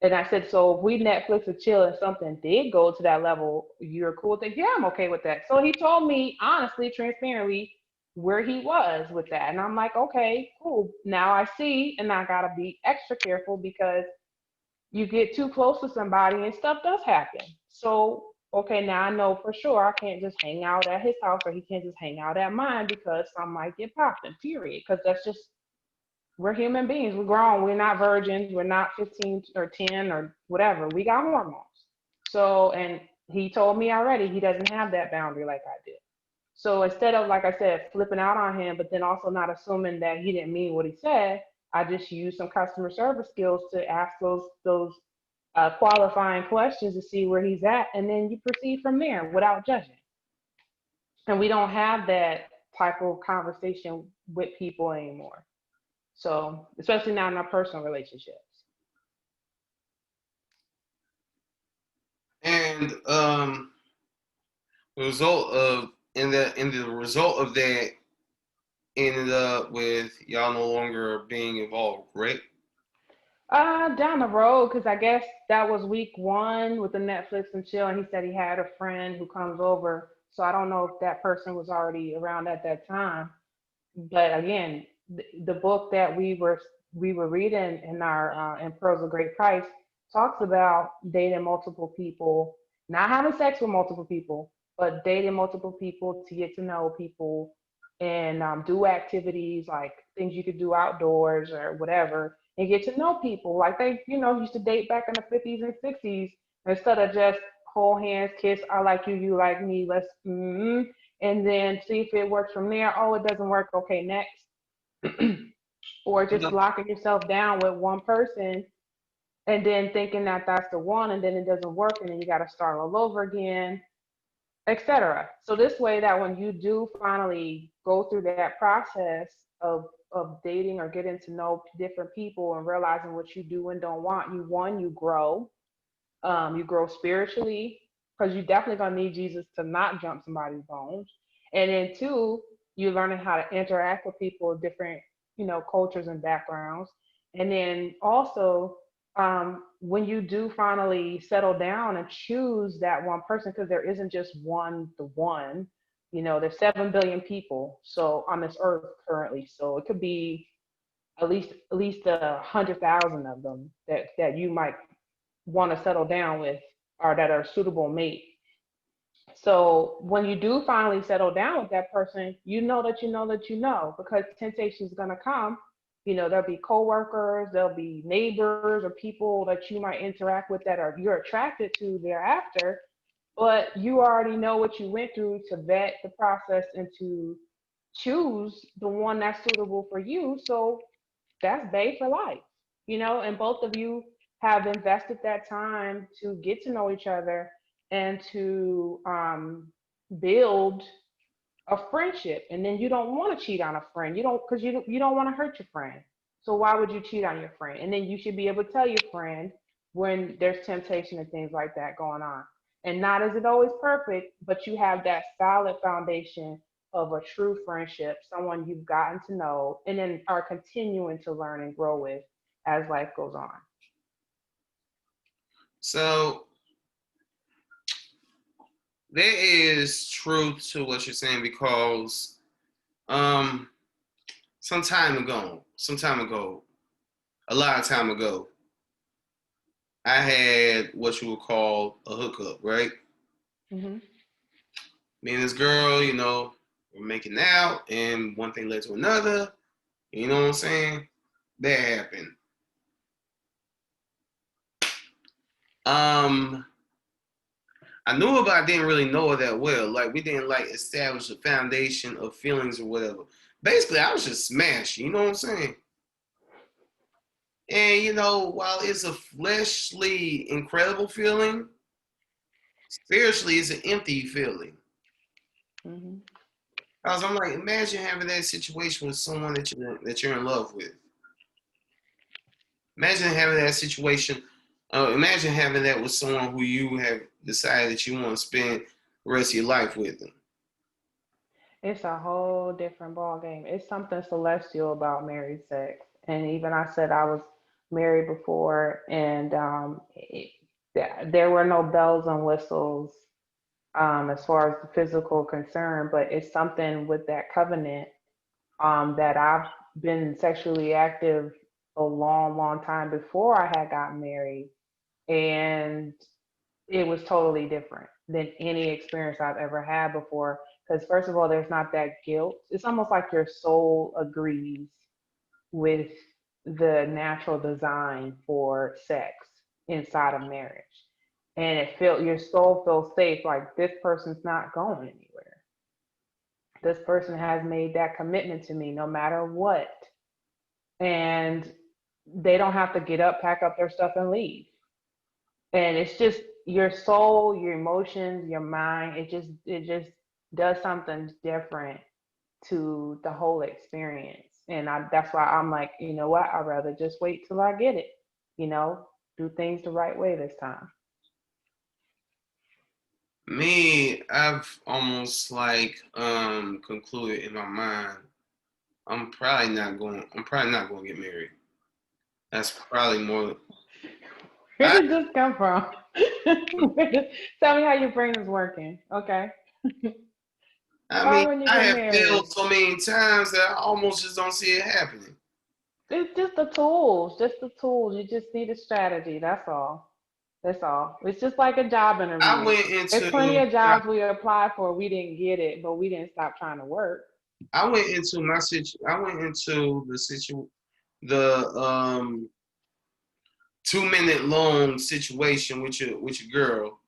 and I said, so if we Netflix and chill and something did go to that level, you're cool with it? Yeah, I'm okay with that. So he told me honestly, transparently, where he was with that. And I'm like, okay, cool. Now I see, and I gotta be extra careful because you get too close to somebody and stuff does happen. So, okay, now I know for sure I can't just hang out at his house or he can't just hang out at mine because some might get popped, period. Because that's just, we're human beings. We're grown. We're not virgins. We're not 15 or 10 or whatever. We got hormones. So, and he told me already he doesn't have that boundary like I did. So instead of, like I said, flipping out on him, but then also not assuming that he didn't mean what he said, I just used some customer service skills to ask those qualifying questions to see where he's at, and then you proceed from there without judging. And we don't have that type of conversation with people anymore. So, especially not in our personal relationships. And the result of and the result of that ended up with y'all no longer being involved, right? Down the road, because I guess that was week one with the Netflix and chill, and he said he had a friend who comes over. So I don't know if that person was already around at that time. But again, the book that we were reading in our in Pearls of Great Price talks about dating multiple people, not having sex with multiple people, but dating multiple people to get to know people and do activities like things you could do outdoors or whatever, and get to know people like they used to date back in the 50s and 60s, instead of just hold hands, kiss, I like you, you like me, let's and then see if it works from there. Oh, it doesn't work. Okay, next. Or just No. locking yourself down with one person and then thinking that that's the one, and then it doesn't work, and then you got to start all over again, etc. So this way, that when you do finally go through that process of dating or getting to know different people and realizing what you do and don't want, you grow, You grow spiritually because you definitely gonna need Jesus to not jump somebody's bones. And then two, you're learning how to interact with people of different, cultures and backgrounds. And then also, when you do finally settle down and choose that one person, because there isn't just the one, there's 7 billion people so on this earth currently. So it could be at least 100,000 of them that you might want to settle down with or that are suitable mate. So when you do finally settle down with that person, you know that you know that you know because temptation is going to come. There'll be coworkers, there'll be neighbors or people that you might interact with that are you're attracted to thereafter, but you already know what you went through to vet the process and to choose the one that's suitable for you. So that's bae for life, and both of you have invested that time to get to know each other and to build a friendship. And then you don't want to cheat on a friend. You don't, because you don't want to hurt your friend. So why would you cheat on your friend? And then you should be able to tell your friend when there's temptation and things like that going on. And not is it always perfect, but you have that solid foundation of a true friendship, someone you've gotten to know and then are continuing to learn and grow with as life goes on. So there is truth to what you're saying because some time ago, a lot of time ago, I had what you would call a hookup, right? Mm-hmm. Me and this girl, we're making out, and one thing led to another. You know what I'm saying? That happened. I knew her, but I didn't really know her that well. Like, we didn't establish a foundation of feelings or whatever. Basically, I was just smashed. You know what I'm saying? And while it's a fleshly, incredible feeling, spiritually, it's an empty feeling. Mm-hmm. Because I'm like, imagine having that situation with someone that you're in love with. Imagine having that situation. Imagine having that with someone who you have decided that you want to spend the rest of your life with them. It's a whole different ball game. It's something celestial about married sex. And even I said I was married before, and there were no bells and whistles as far as the physical concern, but it's something with that covenant that I've been sexually active a long, long time before I had gotten married, and it was totally different than any experience I've ever had before. Because first of all, there's not that guilt. It's almost like your soul agrees with the natural design for sex inside of marriage. And your soul feels safe, like this person's not going anywhere. This person has made that commitment to me no matter what. And they don't have to get up, pack up their stuff, and leave. And it's just your soul, your emotions, your mind, it just does something different to the whole experience. And that's why I'm like, you know what, I'd rather just wait till I get it, you know, do things the right way this time. Me, I've almost concluded in my mind. I'm probably not going to get married. That's probably more. Where I, did this come from? Tell me how your brain is working. Okay. I Why mean, wouldn't you I get have failed married? so many times that I almost just don't see it happening. It's just the tools, just the tools. You just need a strategy. That's all. That's all. It's just like a job I interview. went There's plenty into of jobs we applied for, we didn't get it, but we didn't stop trying to work. I went into I went into the 2 minute long situation with your girl.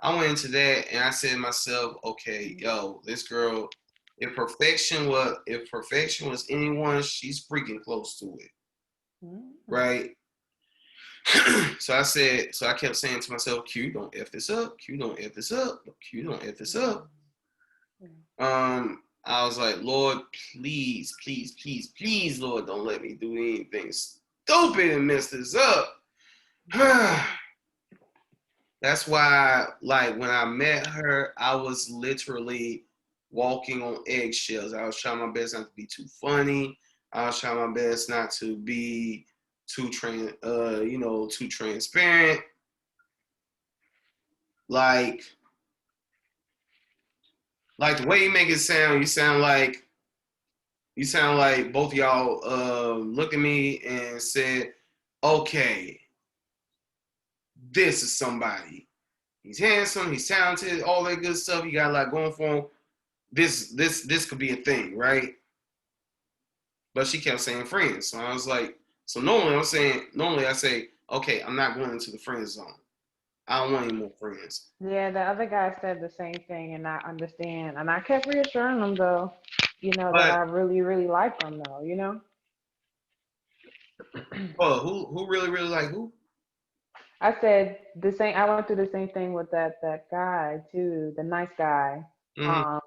I went into that and I said to myself, okay, yo, this girl, if perfection was anyone, she's freaking close to it, Mm-hmm. right? So I kept saying to myself, Q, don't F this up. Q, don't F this up. Q, don't F this up. I was like, Lord, please, please, please, please, Lord, don't let me do anything stupid and mess this up. That's why, like, when I met her, I was literally walking on eggshells. I was trying my best not to be too funny. I was trying my best not to be too transparent. Like, the way you make it sound, you sound like both of y'all looked at me and said, "Okay, this is somebody. He's handsome, he's talented, all that good stuff. He got a lot going for him. This could be a thing, right?" But she kept saying friends. So I was like, so normally I say, okay, I'm not going into the friend zone. I don't want any more friends. Yeah, the other guy said the same thing, and I understand. And I kept reassuring him, though, that I But really, really like him, though. oh, who really like who? I said the same. I went through the same thing with that guy too, the nice guy. Mm-hmm. Um,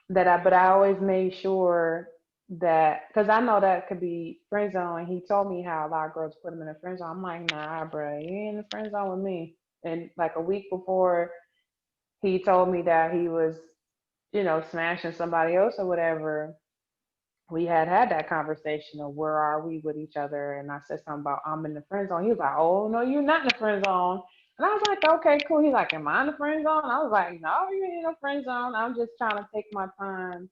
but I always made sure that because I know that could be friend zone. And he told me how a lot of girls put him in a friend zone. I'm like, nah, bro, you ain't in the friend zone with me. And like a week before, he told me that he was, smashing somebody else or whatever. We had that conversation of where are we with each other, and I said something about I'm in the friend zone. He was like, "Oh no, you're not in the friend zone." And I was like, "Okay, cool." He's like, "Am I in the friend zone?" I was like, "No, you ain't in the friend zone. I'm just trying to take my time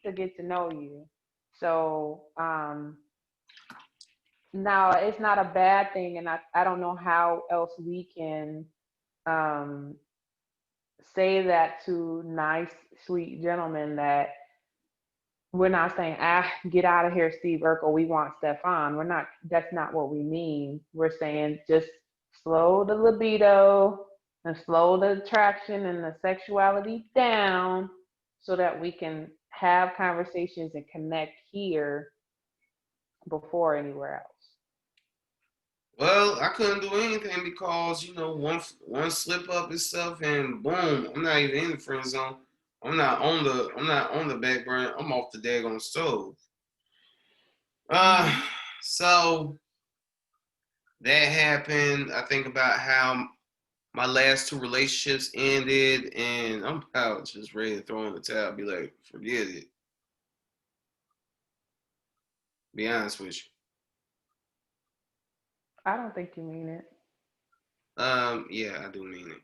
to get to know you." So now it's not a bad thing, and I don't know how else we can um, say that to nice, sweet gentlemen that we're not saying, get out of here, Steve Urkel. We want Stefan. We're not, that's not what we mean. We're saying just slow the libido and slow the attraction and the sexuality down so that we can have conversations and connect here before anywhere else. Well, I couldn't do anything because one slip up and stuff, and boom, I'm not even in the friend zone. I'm not on the back burner. I'm off the daggone stove. Uh, Mm-hmm. so that happened. I think about how my last two relationships ended, and I'm about just ready to throw in the towel. Be like, forget it. Be honest with I don't think you mean it. you. Yeah, I do mean it.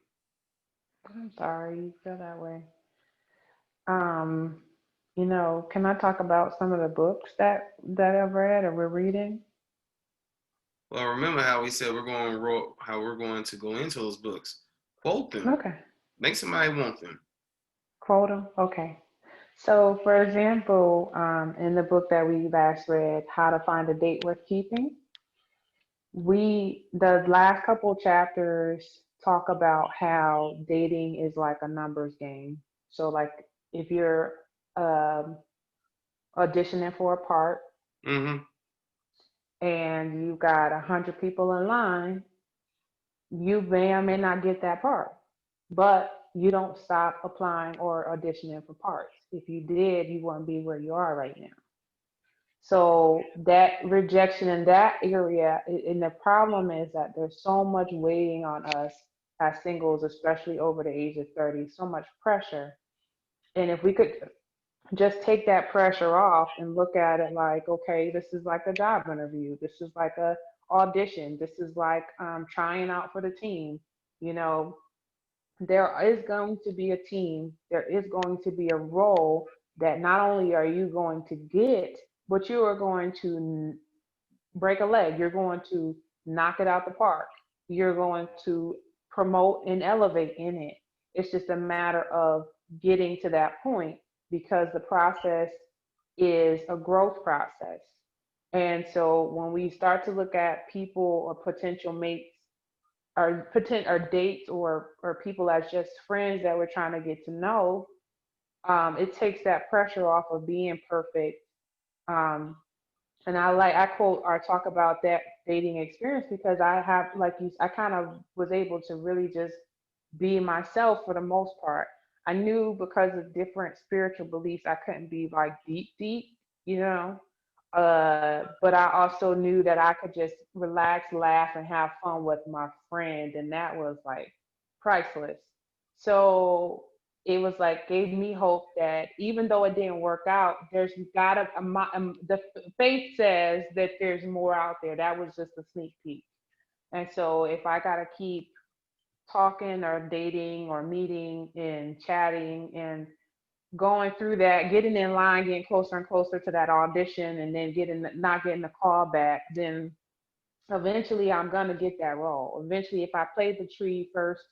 I'm sorry you feel that way. Um, can I talk about some of the books that I've read or we're reading? Well, remember how we said how we're going to go into those books. Quote them. Okay. Make somebody want them. Quote them. Okay. So, for example, in the book that we last read, How to Find a Date Worth Keeping, the last couple chapters talk about how dating is like a numbers game. So, like, if you're um, auditioning for a part Mm-hmm. and you got 100 people in line, you may or may not get that part, but you don't stop applying or auditioning for parts. If you did, you wouldn't be where you are right now. So that rejection in that area, and the problem is that there's so much waiting on us as singles, especially over the age of 30, so much pressure. And if we could just take that pressure off and look at it like, okay, this is like a job interview. This is like a audition. This is like trying out for the team. You know, there is going to be a team. There is going to be a role that not only are you going to get, but you are going to break a leg. You're going to knock it out the park. You're going to promote and elevate in it. It's just a matter of getting to that point because the process is a growth process. And so when we start to look at people or potential mates or dates or people as just friends that we're trying to get to know, it takes that pressure off of being perfect. Um, and I quote or talk about that dating experience because I have like you I kind of was able to really just be myself for the most part. I knew because of different spiritual beliefs I couldn't be like deep, you know. But I also knew that I could just relax, laugh, and have fun with my friend, and that was like priceless. So it was like gave me hope that even though it didn't work out, there's gotta the faith says that there's more out there. That was just a sneak peek. And so if I gotta keep talking or dating or meeting and chatting and going through that, getting in line, getting closer and closer to that audition, and then not getting the call back, then eventually I'm gonna get that role. Eventually, if I play the tree first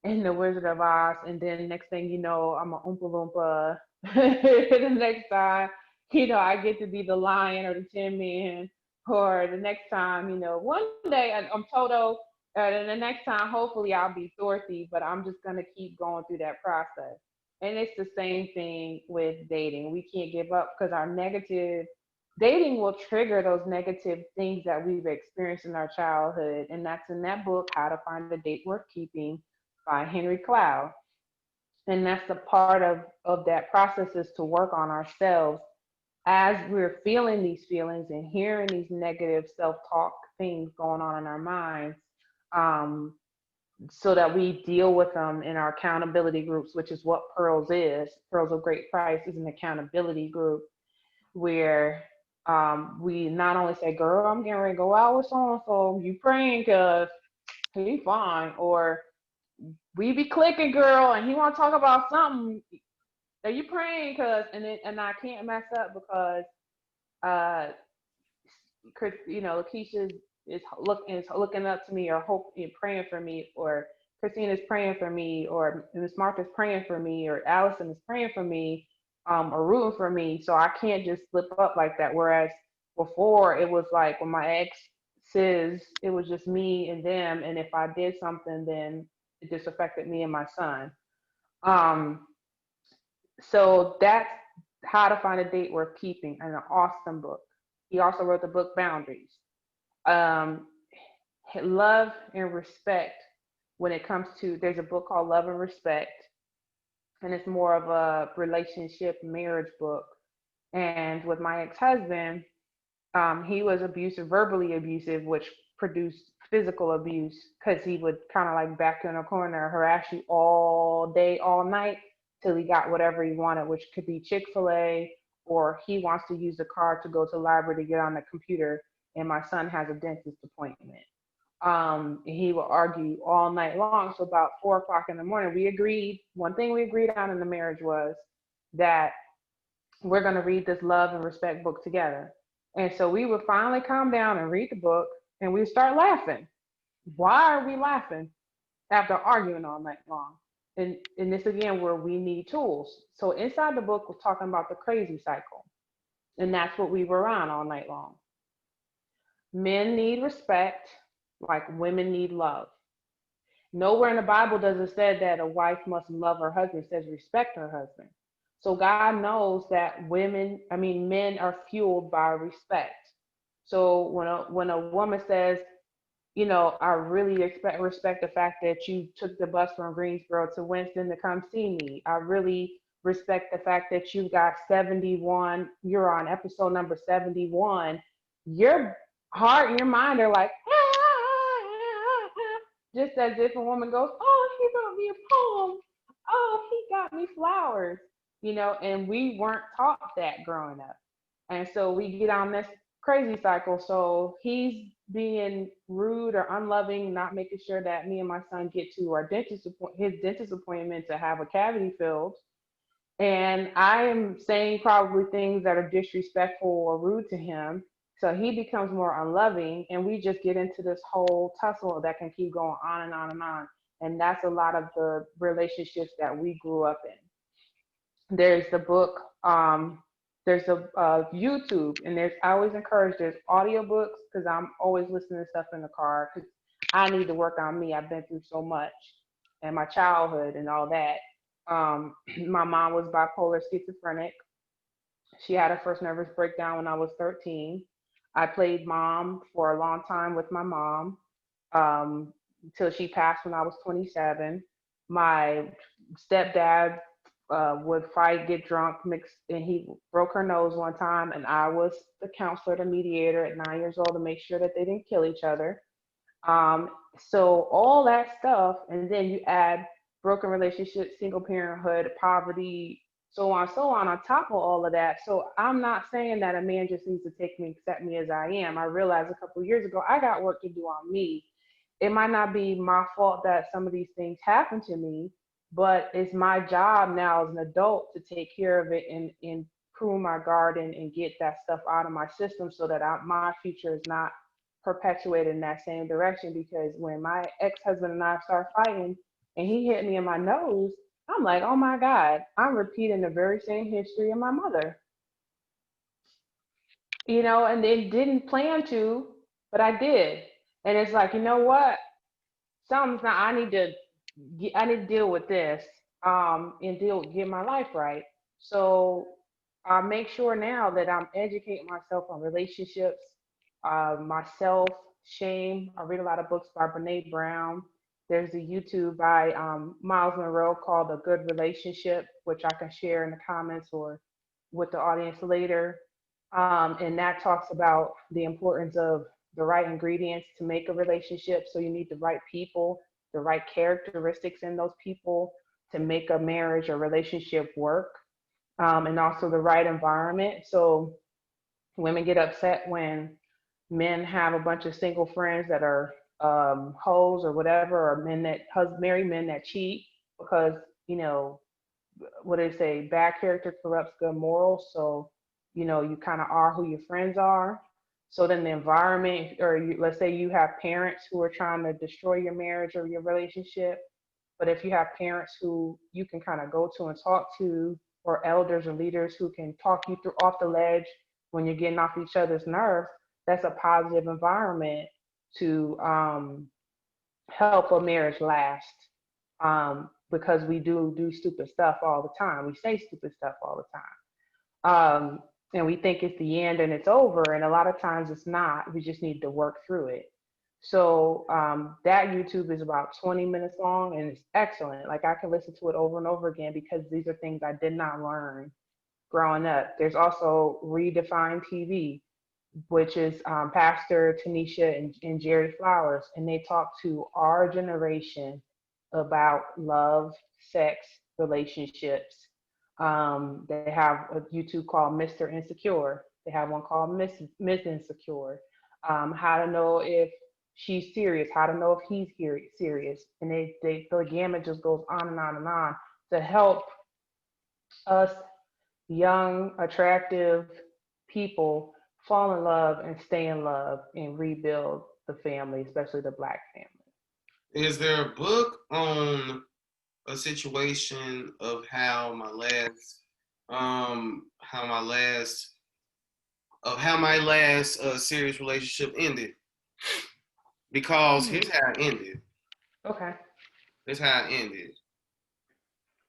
in the Wizard of Oz, and then next thing you know, I'm a Oompa Loompa. The next time, I get to be the lion or the Tin Man, or the next time, one day I'm Toto, and the next time, hopefully, I'll be Dorothy. But I'm just gonna keep going through that process. And it's the same thing with dating. We can't give up because our negative dating will trigger those negative things that we've experienced in our childhood. And that's in that book, How to Find a Date Worth Keeping by Henry Cloud. And that's the part of that process is to work on ourselves as we're feeling these feelings and hearing these negative self-talk things going on in our minds, um, so that we deal with them in our accountability groups, which is what Pearls is. Pearls of Great Price is an accountability group where we not only say, girl, I'm getting ready to go out with so-and-so, you praying because he fine, or we be clicking, girl, and he want to talk about something. Are you praying? And I can't mess up because uh, Lakeisha is looking up to me, or praying for me, or Christina's praying for me, or Miss Martha's praying for me, or Allison is praying for me, or rooting for me. So I can't just slip up like that. Whereas before it was like when my ex says it was just me and them, and if I did something, then it just affected me and my son. Um, so that's How to Find a Date Worth Keeping, and an awesome book. He also wrote the book Boundaries. Um, Love and respect. When it comes to, there's a book called Love and Respect, and it's more of a relationship marriage book. And with my ex-husband, he was abusive, verbally abusive, which produced physical abuse because he would kind of like back you in a corner, harass you all day, all night till he got whatever he wanted, which could be Chick-fil-A, or he wants to use the car to go to the library to get on the computer, and my son has a dentist appointment. He will argue all night long. So about 4 o'clock in the morning, one thing we agreed on in the marriage was that we're going to read this Love and Respect book together. And so we would finally calm down and read the book, and we start laughing. Why are we laughing after arguing all night long? And this again where we need tools. So inside the book, we're talking about the crazy cycle. And that's what we were on all night long. Men need respect like women need love. Nowhere in the Bible does it say that a wife must love her husband. It says respect her husband. So God knows that men are fueled by respect. So when a woman says, I really respect the fact that you took the bus from Greensboro to Winston to come see me. I really respect the fact that you got 71. You're on episode number 71. Your heart and your mind are like, just as if a woman goes, oh, he wrote me a poem. Oh, he got me flowers. And we weren't taught that growing up. And so we get on this crazy cycle. So he's being rude or unloving, not making sure that me and my son get to his dentist appointment to have a cavity filled. And I am saying probably things that are disrespectful or rude to him. So he becomes more unloving, and we just get into this whole tussle that can keep going on and on and on. And that's a lot of the relationships that we grew up in. There's the book, there's a YouTube, and I always encourage, there's audiobooks, because I'm always listening to stuff in the car because I need to work on me. I've been through so much and my childhood and all that. My mom was bipolar schizophrenic. She had her first nervous breakdown when I was 13. I played mom for a long time with my mom, until she passed when I was 27. My stepdad would fight, get drunk, and he broke her nose one time, and I was the counselor, the mediator at 9 years old to make sure that they didn't kill each other. So all that stuff, and then you add broken relationships, single parenthood, poverty, so on top of all of that. So I'm not saying that a man just needs to take me, accept me as I am. I realized a couple of years ago I got work to do on me. It might not be my fault that some of these things happen to me, but it's my job now as an adult to take care of it and prune my garden and get that stuff out of my system so that my future is not perpetuated in that same direction. Because when my ex-husband and I started fighting and he hit me in my nose, I'm like, oh my God, I'm repeating the very same history of my mother. And they didn't plan to, but I did. And it's like, you know what? Something's not, I need to deal with this, and get my life right. So I make sure now that I'm educating myself on relationships, myself, shame. I read a lot of books by Brene Brown. There's a YouTube by Miles Monroe called A Good Relationship, which I can share in the comments or with the audience later. And that talks about the importance of the right ingredients to make a relationship. So you need the right people, the right characteristics in those people to make a marriage or relationship work, and also the right environment. So women get upset when men have a bunch of single friends that are hoes or whatever, or married men that cheat because, what do they say? Bad character corrupts good morals. So, you kind of are who your friends are. So then the environment, or let's say you have parents who are trying to destroy your marriage or your relationship. But if you have parents who you can kind of go to and talk to, or elders or leaders who can talk you through off the ledge when you're getting off each other's nerves, that's a positive environment to help a marriage last. Because we do stupid stuff all the time. We say stupid stuff all the time. And we think it's the end and it's over. And a lot of times it's not. We just need to work through it. So that YouTube is about 20 minutes long and it's excellent. Like I can listen to it over and over again because these are things I did not learn growing up. There's also Redefine TV, which is Pastor Tanisha and Jerry Flowers, and they talk to our generation about love, sex, relationships. They have a YouTube called Mr. Insecure. They have one called Miss Insecure. How to know if she's serious, how to know if he's serious. And the gamut just goes on and on and on to help us young, attractive people fall in love and stay in love and rebuild the family, especially the Black family. Is there a book on a situation of how my last serious relationship ended? Because here's how it ended. Okay. Here's how it ended.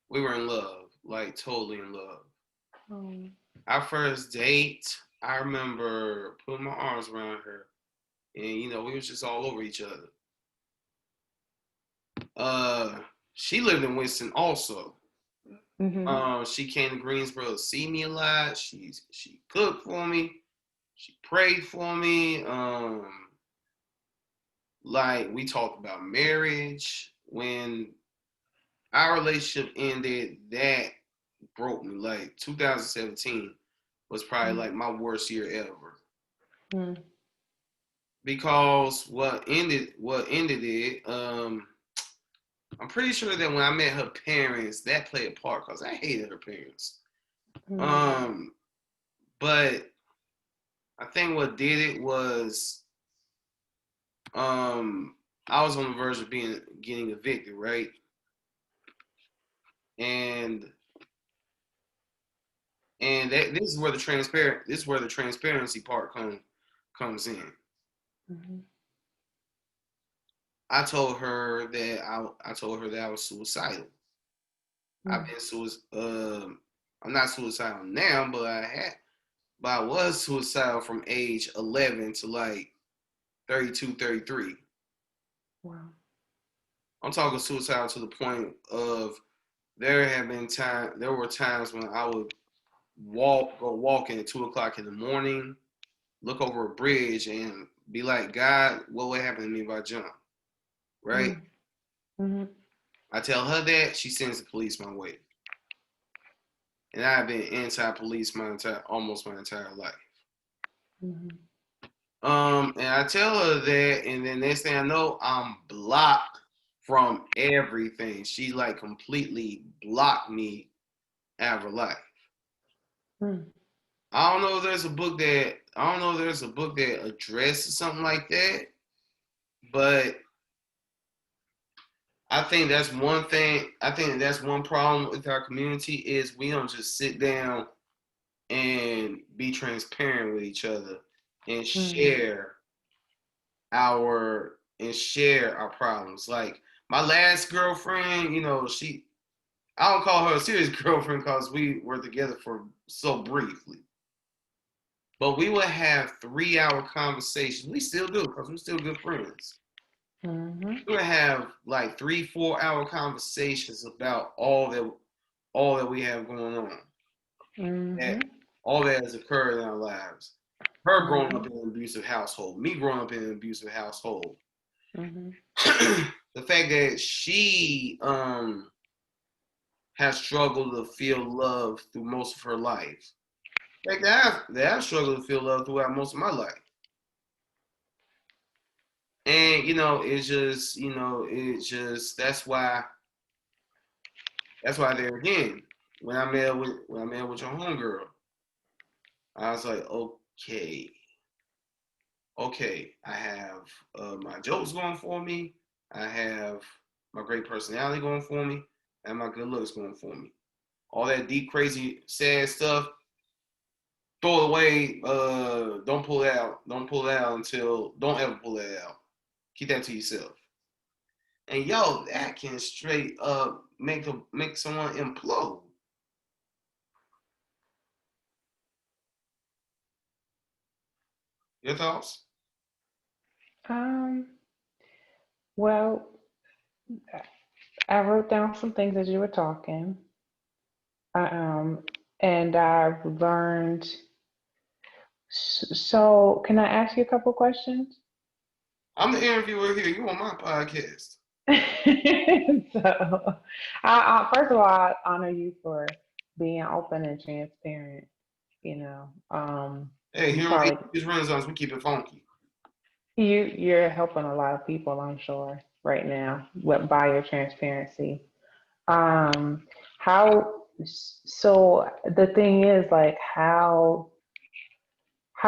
We were in love, like totally in love. Our first date, I remember putting my arms around her, and we was just all over each other. She lived in Winston also. Mm-hmm. She came to Greensboro to see me a lot. She cooked for me. She prayed for me. Like we talked about marriage. When our relationship ended, that broke me. Like 2017 was probably like my worst year ever. Mm-hmm. Because what ended it, I'm pretty sure that when I met her parents, that played a part because I hated her parents. Mm-hmm. But I think what did it was I was on the verge of getting evicted, right? And this is where the transparency part comes in. Mm-hmm. I told her that I was suicidal. I've Mm-hmm. been I'm not suicidal now, but I was suicidal from age 11 to like 32, 33. Wow. I'm talking suicidal to the point of there were times when I would go walking at 2 o'clock in the morning, look over a bridge, and be like, God, what would happen to me if I jump? Right? Mm-hmm. I tell her that, she sends the police my way. And I've been anti-police almost my entire life. Mm-hmm. And I tell her that, and then next thing I know, I'm blocked from everything. She like completely blocked me out of her life. Mm. I don't know if there's a book that addresses something like that, but I think that's one thing. I think that's one problem with our community is we don't just sit down and be transparent with each other and share our problems. Like my last girlfriend, I don't call her a serious girlfriend because we were together for so briefly. But we would have 3-hour conversations. We still do because we're still good friends. Mm-hmm. We would have like 3-4 hour conversations about all that we have going on. Mm-hmm. All that has occurred in our lives. Her growing up Mm-hmm. in an abusive household, me growing up in an abusive household. Mm-hmm. The fact that she has struggled to feel love through most of her life. Like that I've struggled to feel love throughout most of my life. And that's why there again, when I met with your homegirl, I was like, okay, I have my jokes going for me, I have my great personality going for me, and my good looks going for me. All that deep, crazy, sad stuff, throw it away. Don't pull it out. Don't pull it out until. Don't ever pull it out. Keep that to yourself. And yo, that can straight up make someone implode. Your thoughts? Um, well, I wrote down some things as you were talking. Um, and I've learned. So, can I ask you a couple questions? I'm the interviewer here. You on my podcast? So, first of all, I honor you for being open and transparent. Hey, You here on probably ADQ's Renaissance, we keep it funky. you're helping a lot of people, I'm sure, right now by your transparency. Um, how so the thing is like how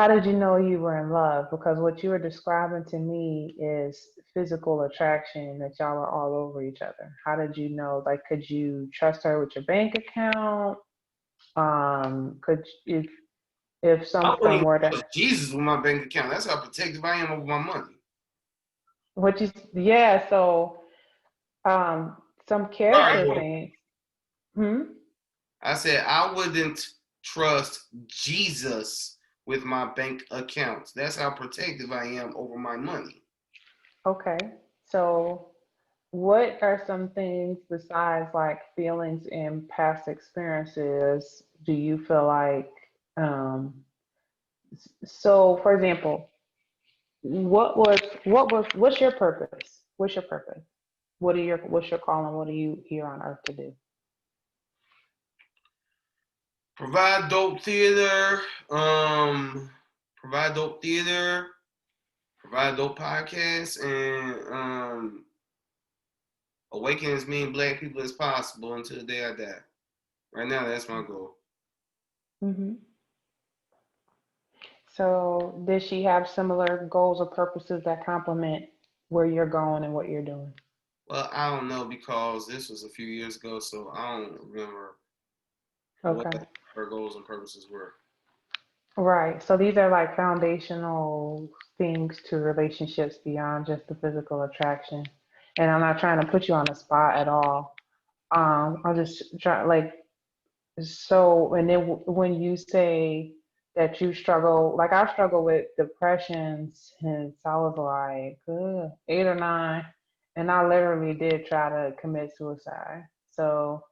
did you know you were in love? Because what you were describing to me is physical attraction that y'all are all over each other. How did you know? Like, could you trust her with your bank account? Could if I wouldn't something even were to trust Jesus with my bank account. That's how protective I am over my money. what you yeah, so um some Sorry, character bro. things. Hmm? I said I wouldn't trust Jesus with my bank accounts. That's how protective I am over my money. Okay. So what are some things besides like feelings and past experiences do you feel like um so for example, what's your purpose? What's your purpose? What's your calling? What are you here on earth to do? Provide dope theater, provide dope theater, provide dope podcasts, and awaken as many black people as possible until the day I die. Right now, that's my goal. Hmm. So did she have similar goals or purposes that complement where you're going and what you're doing? Well, I don't know because this was a few years ago, so I don't remember what Okay. her goals and purposes were. Right. So these are like foundational things to relationships beyond just the physical attraction. And I'm not trying to put you on the spot at all. I'll just try like so. And then when you say that you struggle, like I struggle with depression since I was like 8 or 9, and I literally did try to commit suicide. So,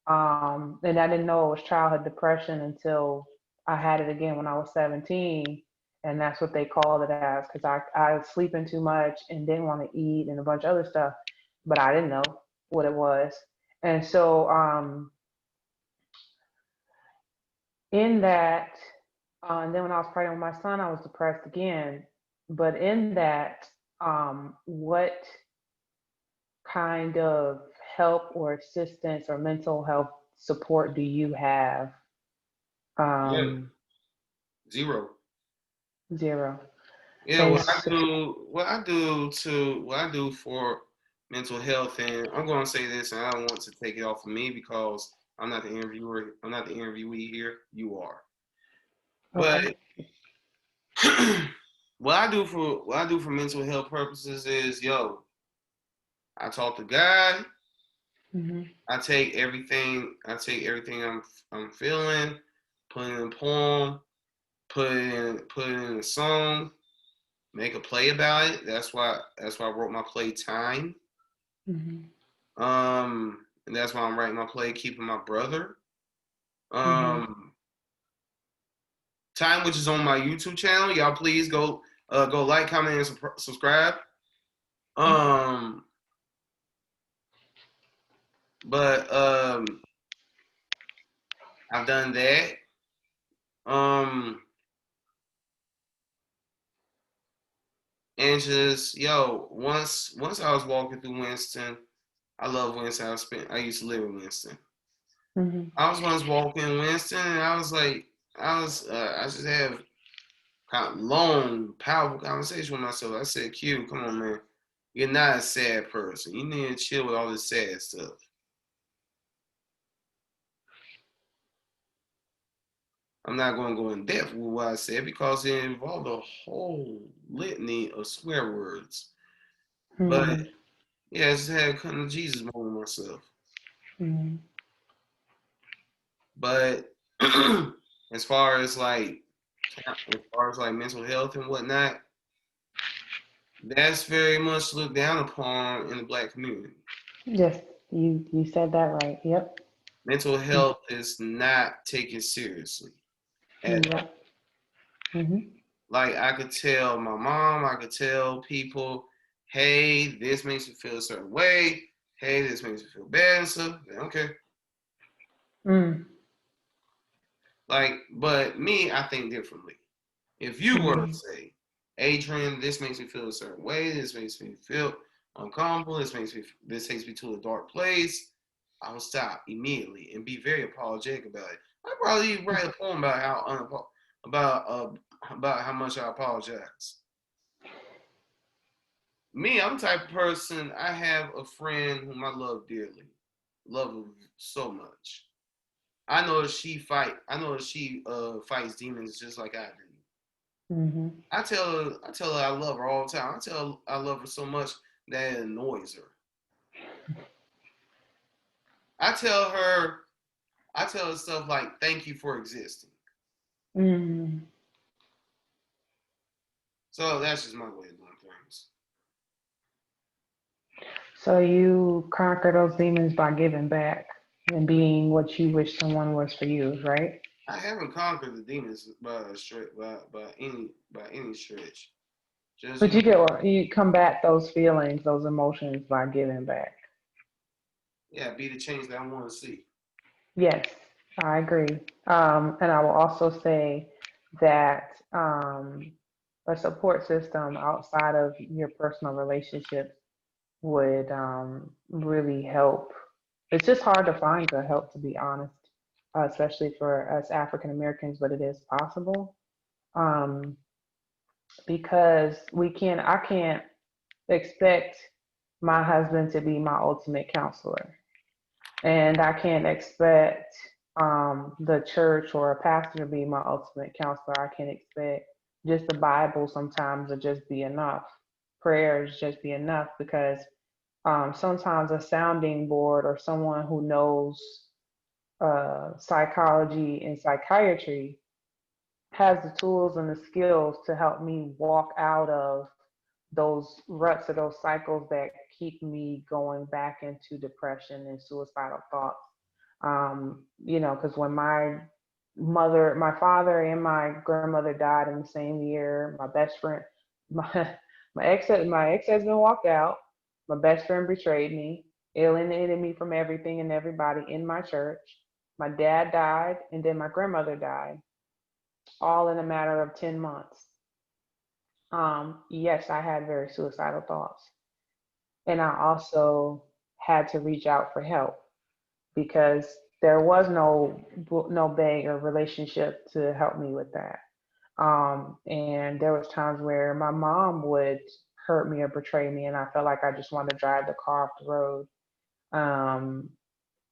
and I didn't know it was childhood depression until I had it again when I was 17. and that's what they called it as, because I was sleeping too much and didn't want to eat and a bunch of other stuff, but I didn't know what it was. And so in that, and then when I was pregnant with my son, I was depressed again. But in that, what kind of help or assistance or mental health support do you have? Yeah, Um, zero. Zero. Yeah, And what I do for mental health, and I'm going to say this, and I don't want to take it off of me because I'm not the interviewer. I'm not the interviewee here. You are. But okay. what I do for mental health purposes is, yo, I talk to God. Hmm. I take everything I'm feeling, put it in a poem, put it in a song, make a play about it. That's why I wrote my play Time. Hmm. And that's why I'm writing my play Keeping My Brother. Hmm. Um, Time, which is on my YouTube channel. Y'all please go like, comment, and subscribe. Um, but I've done that. Um, and just once I was walking through Winston. I love Winston. I used to live in Winston. Hmm. I was once walking in Winston, and I was like, I just have kind of long, powerful conversation with myself. I said, "Q, come on, man, you're not a sad person. You need to chill with all this sad stuff." I'm not going to go in depth with what I said because it involved a whole litany of swear words. But Hmm. yeah, I just had a kind of Jesus moment myself. Hmm. But as far as like mental health and whatnot, that's very much looked down upon in the black community. Yes, you said that right. Yep. Mental health is not taken seriously at all. Yep. Hmm. Like I could tell my mom, I could tell people, hey, this makes me feel a certain way. Hey, this makes me feel bad and stuff. Okay. Mm. Like, but me, I think differently. If you were to Hmm. say, Adrian, this makes me feel a certain way, this makes me feel uncomfortable, this takes me to a dark place, I would stop immediately and be very apologetic about it. I'd probably write a poem about about how much I apologize. Me, I'm the type of person. I have a friend whom I love dearly, love her so much. I know that she fights demons just like I do. Hmm. I tell her I love her all the time. I tell her I love her so much that it annoys her. I tell her I tell her stuff like "Thank you for existing." Hmm. So that's just my way of doing things. So you conquer those demons by giving back and being what you wish someone was for you, right? I haven't conquered the demons by any stretch. Just But you combat those feelings, those emotions by giving back. yeah, be the change that I want to see. Yes, I agree. And I will also say that a support system outside of your personal relationships would really help. It's just hard to find the help, to be honest, especially for us African Americans, but it is possible um, because I can't expect my husband to be my ultimate counselor. And I can't expect the church or a pastor to be my ultimate counselor. I can't expect just the Bible sometimes to just be enough. Prayers just be enough because sometimes a sounding board or someone who knows psychology and psychiatry has the tools and the skills to help me walk out of those ruts or those cycles that keep me going back into depression and suicidal thoughts. Because when my my father and my grandmother died in the same year. My best friend, my my ex husband walked out. My best friend betrayed me, alienated me from everything and everybody in my church. My dad died, and then my grandmother died, all in a matter of 10 months. Yes, I had very suicidal thoughts, and I also had to reach out for help because there was no beg or relationship to help me with that. And there was times where my mom would hurt me or betray me, and I felt like I just wanted to drive the car off the road. Um,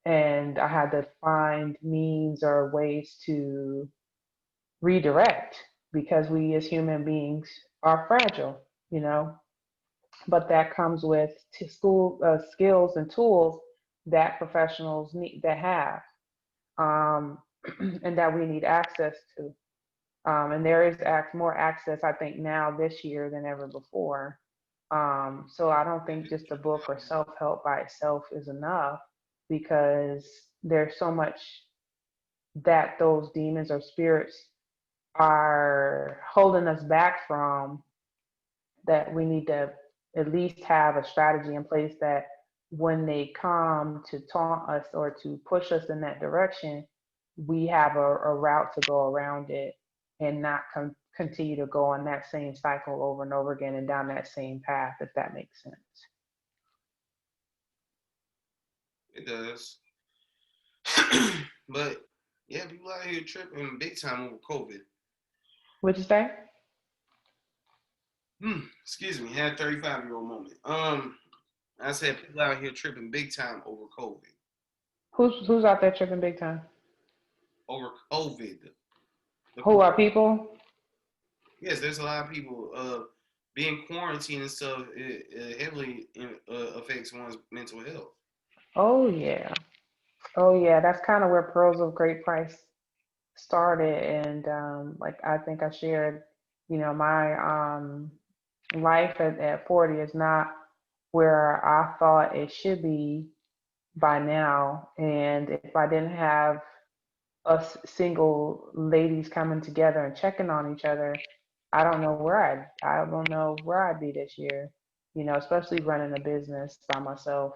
and I had to find means or ways to redirect because we as human beings are fragile, you know. But that comes with school skills and tools that professionals need that have, um, and that we need access to. And there is more access, I think, now this year than ever before. So I don't think just a book or self help by itself is enough because there's so much that those demons or spirits are holding us back from, that we need to at least have a strategy in place that when they come to taunt us or to push us in that direction, we have a route to go around it and not continue to go on that same cycle over and over again and down that same path, if that makes sense. It does. But yeah, people out here tripping big time over COVID. What'd you say? Excuse me, had a 35-year-old moment. I said people out here tripping big time over COVID. Who's out there tripping big time? Over COVID. Who are people? Yes, there's a lot of people. Being quarantined and stuff, it heavily affects one's mental health. Oh yeah. Oh yeah. That's kind of where Pearls of Great Price started, and like I think I shared, my life at 40 is not where I thought it should be by now. And if I didn't have us single ladies coming together and checking on each other, I don't know where I'd be this year. Especially running a business by myself,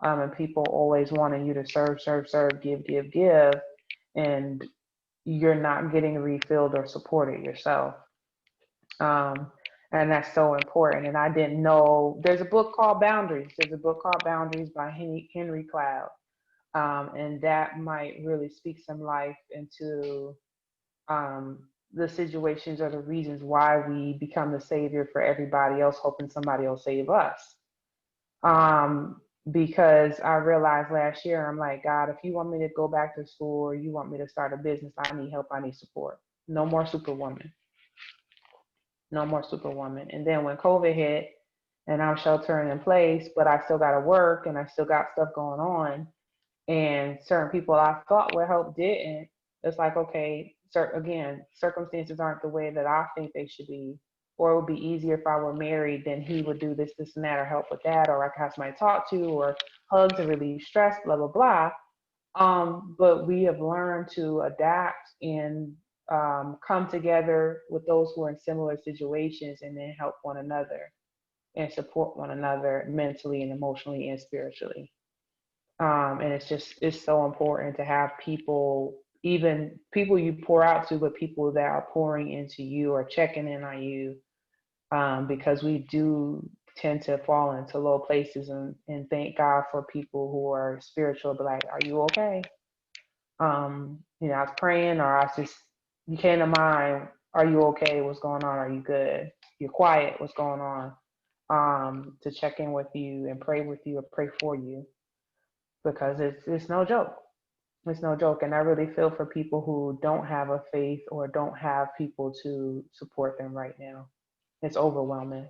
and people always wanting you to serve, serve, serve, give, give, give, and you're not getting refilled or supported yourself. Um, and that's so important. And I didn't know there's a book called Boundaries. There's a book called Boundaries by Henry Cloud. And that might really speak some life into the situations or the reasons why we become the savior for everybody else, hoping somebody will save us. Um, because I realized last year, I'm like, God, if you want me to go back to school or you want me to start a business, I need help, I need support. No more superwoman. No more superwoman. And then when COVID hit and I'm sheltering in place, but I still got to work and I still got stuff going on, and certain people I thought would help didn't, it's like, okay, again, circumstances aren't the way that I think they should be. Or it would be easier if I were married, then he would do this, this, and that, or help with that, or I could have somebody to talk to, or hugs to relieve stress, blah, blah, blah. But we have learned to adapt and come together with those who are in similar situations and then help one another and support one another mentally and emotionally and spiritually. And it's so important to have people, even people you pour out to, but people that are pouring into you or checking in on you, because we do tend to fall into low places, and thank God for people who are spiritual, but like, are you okay? I was praying, or I was just, you came to mind, are you okay? What's going on? Are you good? You're quiet, what's going on? To check in with you and pray with you or pray for you, because it's no joke. It's no joke. And I really feel for people who don't have a faith or don't have people to support them right now. It's overwhelming.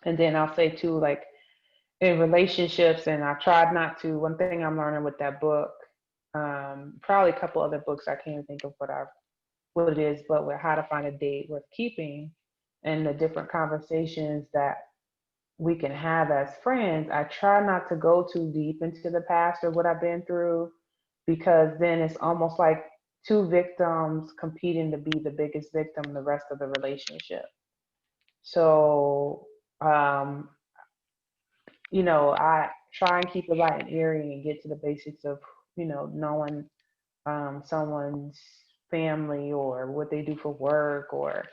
And then I'll say too, like in relationships, and I tried not to, one thing I'm learning with that book, probably a couple other books, I can't even think of what it is, but with How to Find a Date Worth Keeping and the different conversations that we can have as friends, I try not to go too deep into the past or what I've been through, because then it's almost like two victims competing to be the biggest victim the rest of the relationship. So, I try and keep it light and airy and get to the basics of, knowing someone's family or what they do for work, or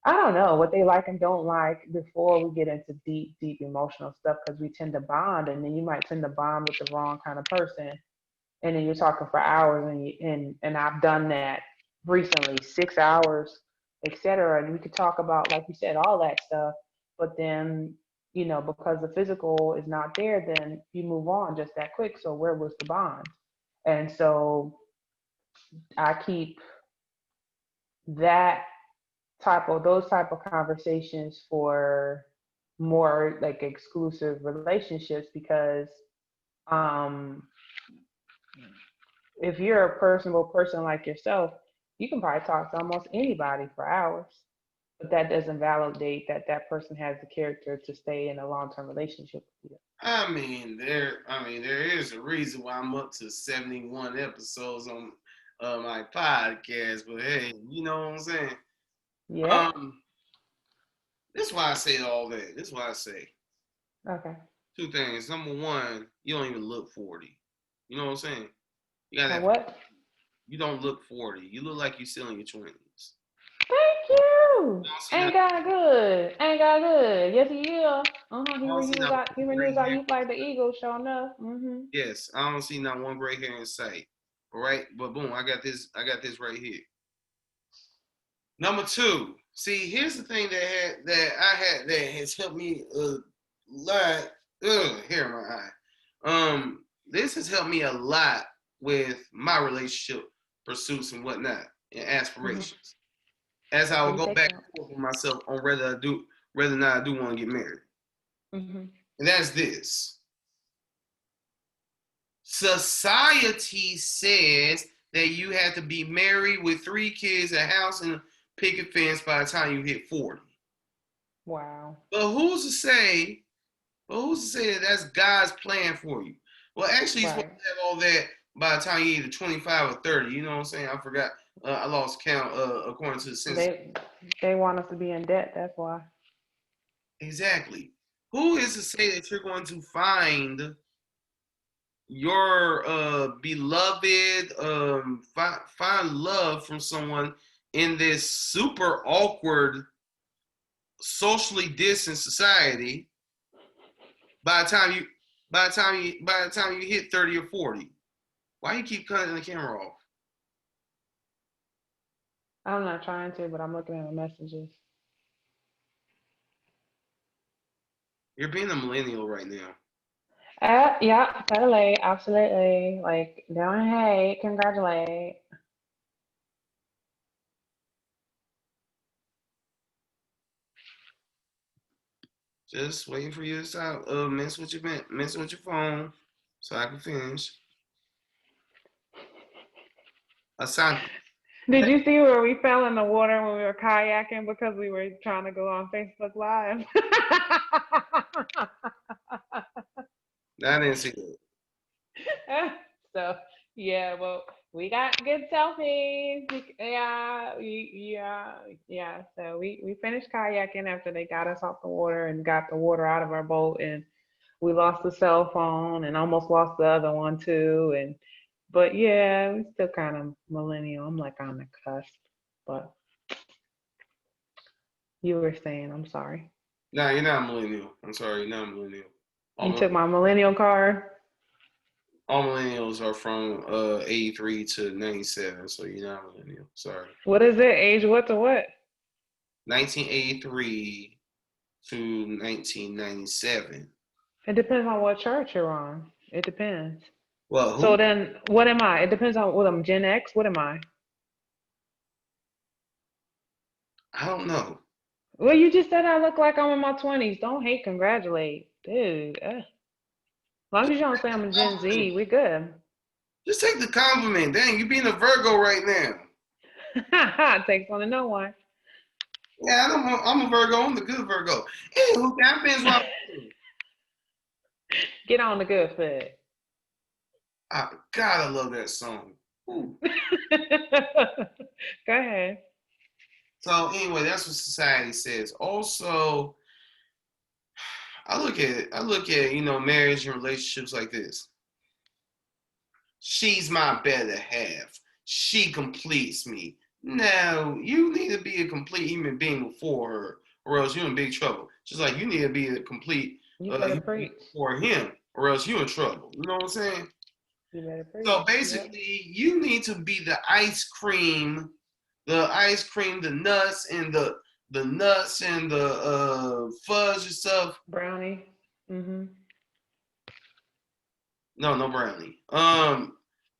I don't know what they like and don't like before we get into deep, deep emotional stuff, because we tend to bond, and then you might tend to bond with the wrong kind of person, and then you're talking for hours, and I've done that recently, 6 hours, etc. And we could talk about, like you said, all that stuff, but then because the physical is not there, then you move on just that quick. So where was the bond? And so I keep that those type of conversations for more like exclusive relationships, because um if you're a personable person like yourself, you can probably talk to almost anybody for hours, but that doesn't validate that that person has the character to stay in a long-term relationship with you. There is a reason why I'm up to 71 episodes on my podcast, but hey, you know what I'm saying? Yeah. Um, this is why I say all that. This is why I say Okay. two things. Number one, you don't even look 40. You know what I'm saying? You got Now that. what? You don't look 40. You look like you're still in your 20s. Thank you. I don't see Ain't not, got good. Ain't got good. Yes, he is. I don't see not He one renews gray our hair. youth like the eagle, sure enough. Yes, I don't see not one gray hair in sight. All right, but boom, I got this. I got this right here. Number two, see, here's the thing that has helped me a lot. Hair in my eye. This has helped me a lot with my relationship pursuits and whatnot and Mm-hmm. aspirations. As I will What do you go take back that? and forth with myself on whether or not I do want to get married. Mm-hmm. And that's this. Society says that you have to be married with 3 kids, a house, and a picket fence by the time you hit 40. Wow. But who's to say? Who's to say that that's God's plan for you? Well, actually, He's supposed Right. to have all that by the time you either 25 or 30. You know what I'm saying? I forgot. I lost count according to the census. They want us to be in debt. That's why. Exactly. Who is to say that you're going to find your beloved find love from someone in this super awkward socially distant society by the time you by the time you hit 30 or 40? Why you keep cutting the camera off? I'm not trying to, but I'm looking at the messages. You're being a millennial right now. Yeah, totally, absolutely. Like, doing hey, congratulate. Just waiting for you to stop messing with your phone so I can finish. Asante. Did you see where we fell in the water when we were kayaking because we were trying to go on Facebook Live? I didn't see that. So yeah, well, we got good selfies. Yeah. So we finished kayaking after they got us off the water and got the water out of our boat, and we lost the cell phone and almost lost the other one too. And but yeah, we still kind of millennial. I'm like on the cusp. But you were saying, I'm sorry. Nah, you're not a millennial. I'm sorry, you're not a millennial. You All, took my millennial card. all millennials are from 83 to 97, so you're not a millennial. Sorry. What is it? Age what to what? 1983 to 1997. It depends on what chart you're on. It depends. Well, So who? then, what am I? It depends on what I'm. Gen X. What am I? I don't know. Well, you just said I look like I'm in my 20s. Don't hate, congratulate, dude. As long as you don't say I'm a Gen Z, we're good. Just take the compliment. Dang, you being a Virgo right now. Takes one to know one. Yeah, I'm a Virgo. I'm the good Virgo. Anywho, that been what Get on the good foot. God, I love that song. Ooh. Go ahead. So anyway, that's what society says. Also, I look at marriage and relationships like this. She's my better half. She completes me. Now, you need to be a complete human being before her, or else you're in big trouble. Just like you need to be a complete You better human being preach. before him, or else you're in trouble. You know what I'm saying? You better So preach. Yep. basically, you need to be the the nuts and the fudge and stuff. Brownie. Mm-hmm. No, no brownie.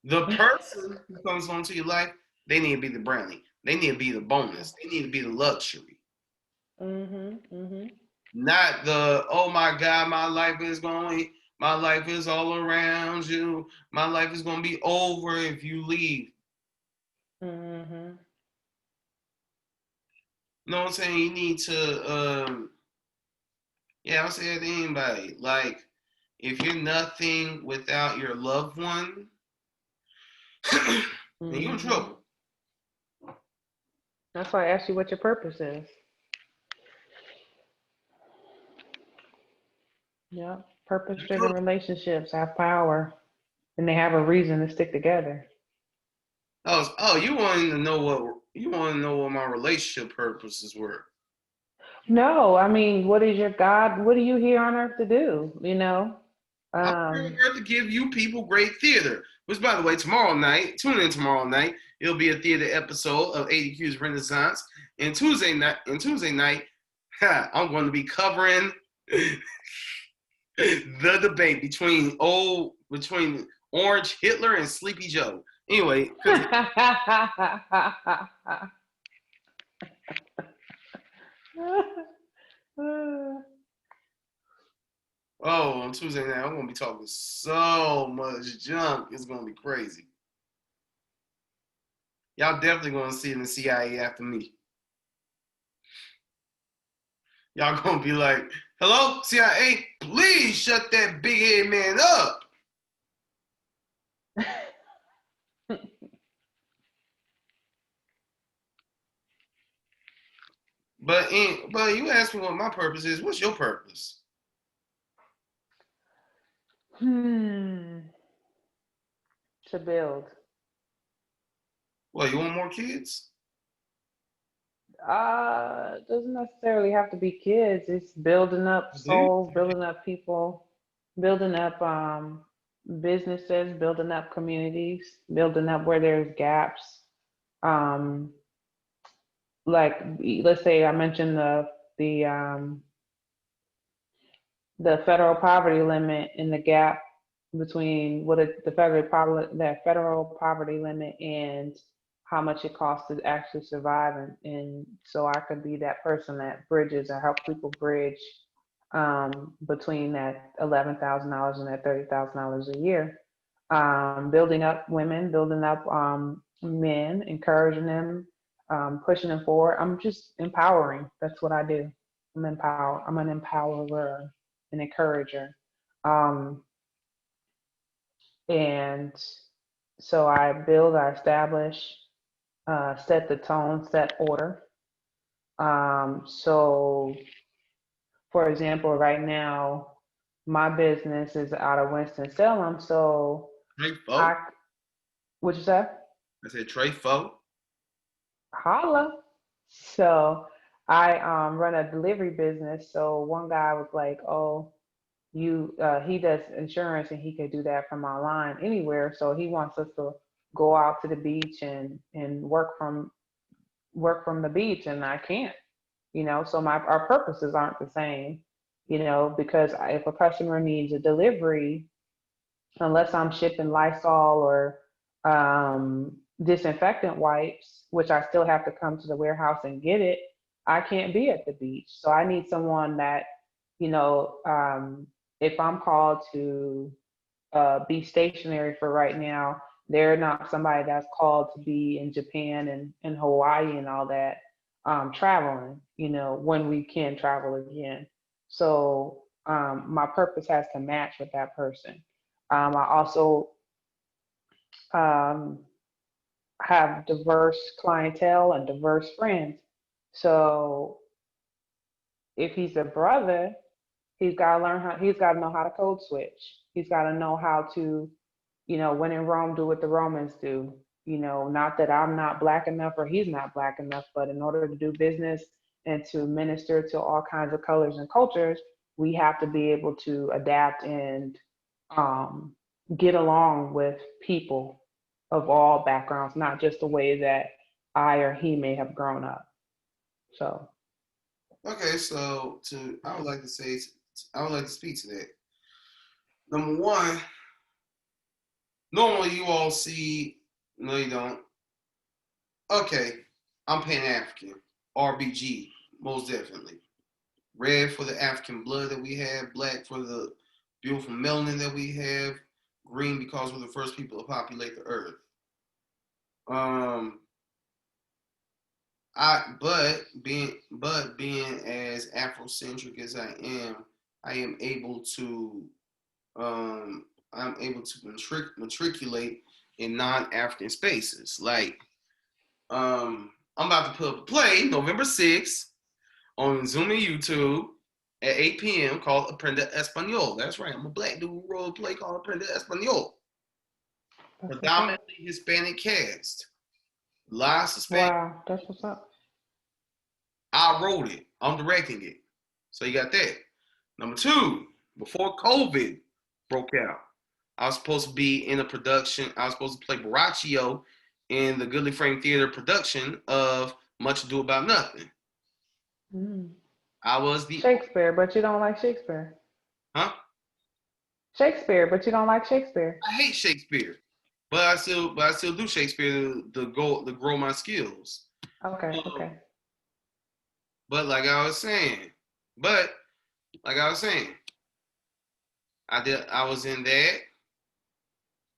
The person who comes onto your life, they need to be the brownie. They need to be the bonus. They need to be the luxury. Mm-hmm. Mm-hmm. Not the, oh my God, my life is all around you. My life is gonna be over if you leave. Mm-hmm. You know what I'm saying? You need to yeah, I'll say that to anybody. Like, if you're nothing without your loved one, then you're in Mm-hmm. trouble. That's why I asked you what your purpose is. Yep. Purpose-driven relationships have power, and they have a reason to stick together. You want to know what my relationship purposes were. No, I mean, what is your God? What are you here on earth to do? I'm here on Um, earth to give you people great theater. Which, by the way, tune in tomorrow night. It'll be a theater episode of ADQ's Renaissance. And Tuesday night, I'm going to be covering the debate between Orange Hitler and Sleepy Joe. Anyway, on Tuesday night, I'm going to be talking so much junk. It's going to be crazy. Y'all definitely going to see it in the CIA after me. Y'all going to be like, hello, CIA, please shut that big head man up. But you asked me what my purpose is. What's your purpose? hmm. To build. What, you want more kids? Doesn't necessarily have to be kids. It's building up Dude. souls, building up people, building up businesses, building up communities, building up where there's gaps. Um, like let's say I mentioned the um, the federal poverty limit and the gap between the federal poverty limit and how much it costs to actually survive, and so I could be that person that bridges or helps people bridge between that $11,000 and that $30,000 a year. Building up women, building up men, encouraging them, pushing them forward. I'm just empowering. That's what I do. I'm an empowerer, an encourager. Um, and so I build, I establish, set the tone, set order. So, for example, right now, my business is out of Winston-Salem. So, Trey I, Folk. what you say? I said Trey Folk. Holla. So, I run a delivery business. So, one guy was like, "Oh, he does insurance and he could do that from online anywhere. So he wants us to go out to the beach and work from the beach, and I can't, so our purposes aren't the same, because if a customer needs a delivery, unless I'm shipping Lysol or disinfectant wipes, which I still have to come to the warehouse and get it, I can't be at the beach. So I need someone that, you know, um, if I'm called to be stationary for right now, they're not somebody that's called to be in Japan and Hawaii and all that, traveling, when we can travel again. So my purpose has to match with that person. I also um, have diverse clientele and diverse friends. So if he's a brother, he's got to learn how. He's got to know how to code switch. He's got to know how to, when in Rome, do what the Romans do. Not that I'm not black enough or he's not black enough, but in order to do business and to minister to all kinds of colors and cultures, we have to be able to adapt and um, get along with people of all backgrounds, not just the way that I or he may have grown up. So. Okay, so I would like to speak to that. Number one, normally you all see, no, you don't. Okay, I'm Pan African, RBG, most definitely. Red for the African blood that we have, black for the beautiful melanin that we have, green because we're the first people to populate the earth. Being as Afrocentric as I am able to matriculate in non-African spaces. Like I'm about to put up a play November 6th on Zoom and YouTube at 8 p.m. called Aprenda Espanol. That's right. I'm a black dude who wrote a play called Aprenda Espanol. Predominantly Hispanic cast. Lots of Spanish. Wow, that's what's up. I wrote it. I'm directing it. So you got that. Number two, before COVID broke out, I was supposed to be in a production. I was supposed to play Borachio in the Goodly Frame Theater production of Much Ado About Nothing. I was the Shakespeare, but you don't like Shakespeare. Huh? Shakespeare, but you don't like Shakespeare. I hate Shakespeare, but I still do Shakespeare to grow my skills. Okay, okay. But like I was saying, I was in that.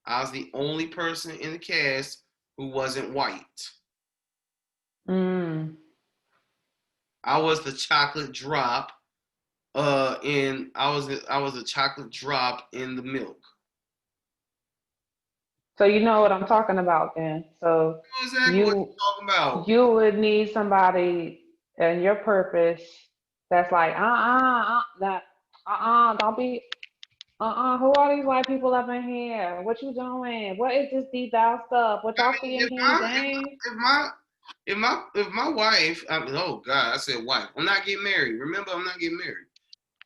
I was the only person in the cast who wasn't white. I was the chocolate drop. I was a chocolate drop in the milk. So you know what I'm talking about then. So exactly what you're talking about. You would need somebody in your purpose that's like, don't be, who are these white people up in here? What you doing? What is this deep down stuff? What y'all see in King James? If my wife, oh God, I said wife. I'm not getting married. Remember, I'm not getting married.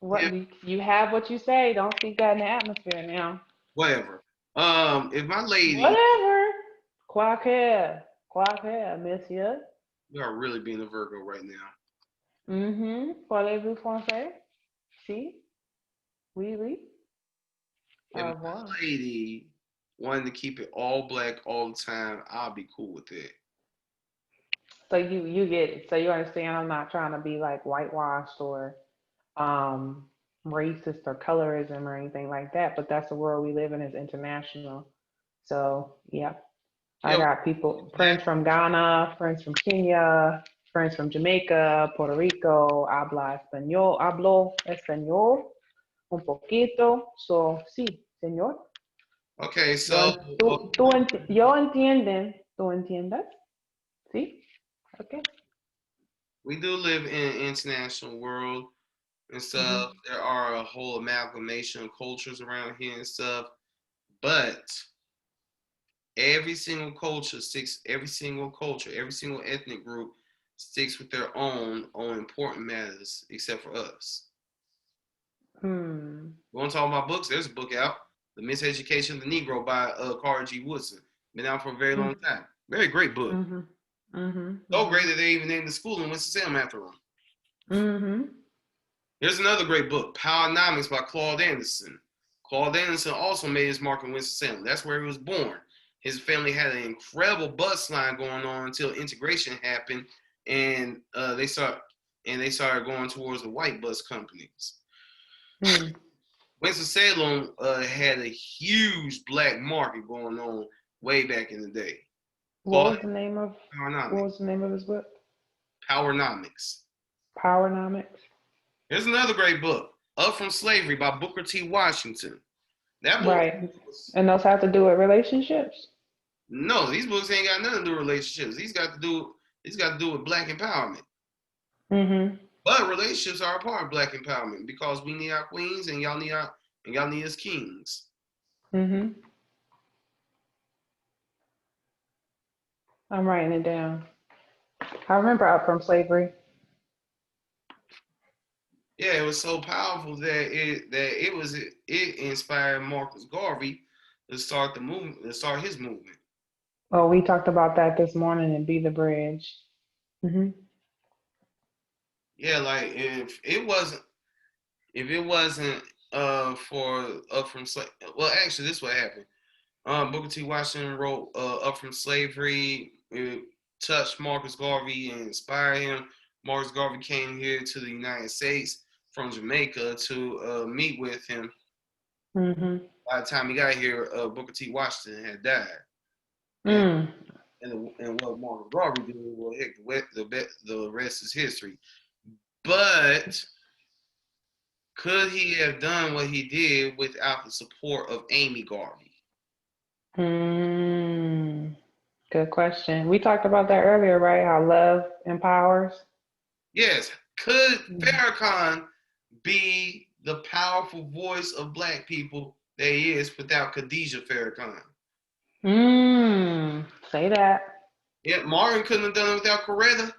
What you have what you say. Don't speak that in the atmosphere now. Whatever. If my lady. Whatever. Quacker, monsieur. You are really being a Virgo right now. Parlez-vous français? Si? Oui, oui. If my lady wanted to keep it all black all the time, I'll be cool with it. So you get it. So you understand I'm not trying to be like whitewashed or racist or colorism or anything like that, but that's the world we live in, is international. So yeah. I got friends from Ghana, friends from Kenya, friends from Jamaica, Puerto Rico, hablo español un poquito. So sí, señor. Okay, so yo entienden, tú entiendes? Sí. Okay. We do live in an international world and stuff. There are a whole amalgamation of cultures around here and stuff, but every single every single ethnic group sticks with their own on important matters, except for us. We want to talk about books. There's a book out, The Miseducation of the Negro by Carter G. Woodson. Been out for a very long time. Very great book. So great that they even named the school in Winston-Salem after him. Here's another great book, Powernomics by Claude Anderson. Claude Anderson also made his mark in Winston-Salem. That's where he was born. His family had an incredible bus line going on until integration happened, and they started going towards the white bus companies. Winston-Salem had a huge black market going on way back in the day. What was the name of his book? Powernomics. Here's another great book, Up from Slavery by Booker T. Washington. That book, right, and those have to do with relationships. No, these books ain't got nothing to do with relationships. These got to do with black empowerment. Mm-hmm. But relationships are a part of black empowerment because we need our queens and y'all need us kings. Mm-hmm. I'm writing it down. I remember Up From Slavery. Yeah, it was so powerful that it inspired Marcus Garvey to start the movement, to start his movement. Oh, we talked about that this morning in Be the Bridge. Mm-hmm. Yeah, like if it wasn't for Up From Slavery, well, actually, this is what happened. Booker T. Washington wrote Up From Slavery. It touched Marcus Garvey and inspired him. Marcus Garvey came here to the United States from Jamaica to meet with him. Mm-hmm. By the time he got here, Booker T. Washington had died. And Mm. and what Marcus Garvey did, well, heck, the rest is history. But could he have done what he did without the support of Amy Garvey? Mm. Good question. We talked about that earlier, right? How love empowers. Yes. Could Mm. Farrakhan be the powerful voice of black people that he is without Khadijah Farrakhan? Say that. Yeah, Martin couldn't have done it without Coretta.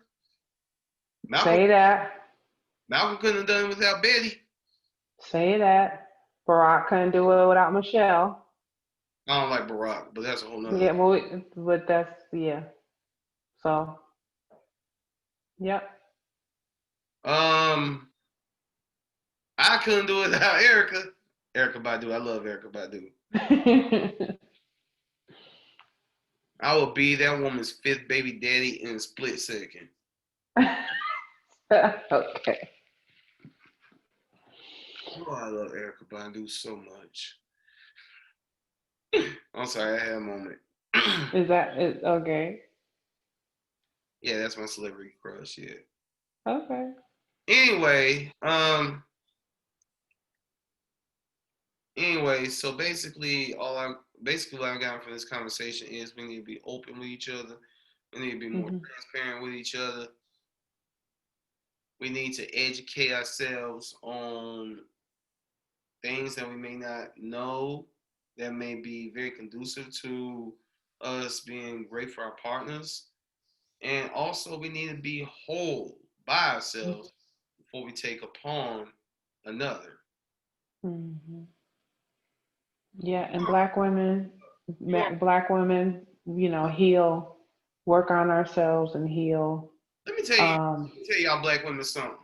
Malcolm Say that. Malcolm couldn't have done it without Betty. Say that. Barack couldn't do it without Michelle. I don't like Barack, but that's a whole nother. Yeah, well, but that's yeah. So, yep. Um, I couldn't do it without Erica. Erica Badu. I love Erica Badu. I would be that woman's fifth baby daddy in a split second. Okay. Oh, I love Erica Badu so much. I'm sorry, I had a moment. Is okay? Yeah, that's my celebrity crush. Yeah. Okay. Anyway, so basically what I got from this conversation is we need to be open with each other. We need to be more Hmm. transparent with each other. We need to educate ourselves on things that we may not know that may be very conducive to us being great for our partners. And also, we need to be whole by ourselves before we take upon another. Hmm. Yeah, and You black women, heal, work on ourselves and heal. let me tell you, Um, let me tell y'all black women something.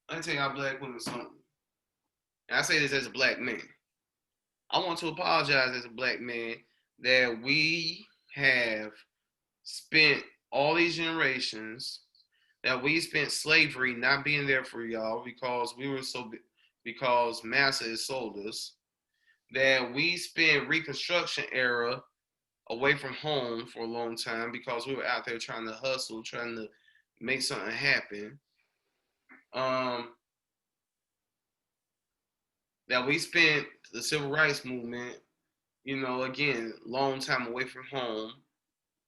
Let me tell y'all black women something. And I say this as a black man. I want to apologize as a black man that we have spent all these generations, that we spent slavery not being there for y'all because massa has sold us, that we spent Reconstruction era away from home for a long time because we were out there trying to hustle, trying to make something happen. Um, that we spent the civil rights movement, again, long time away from home,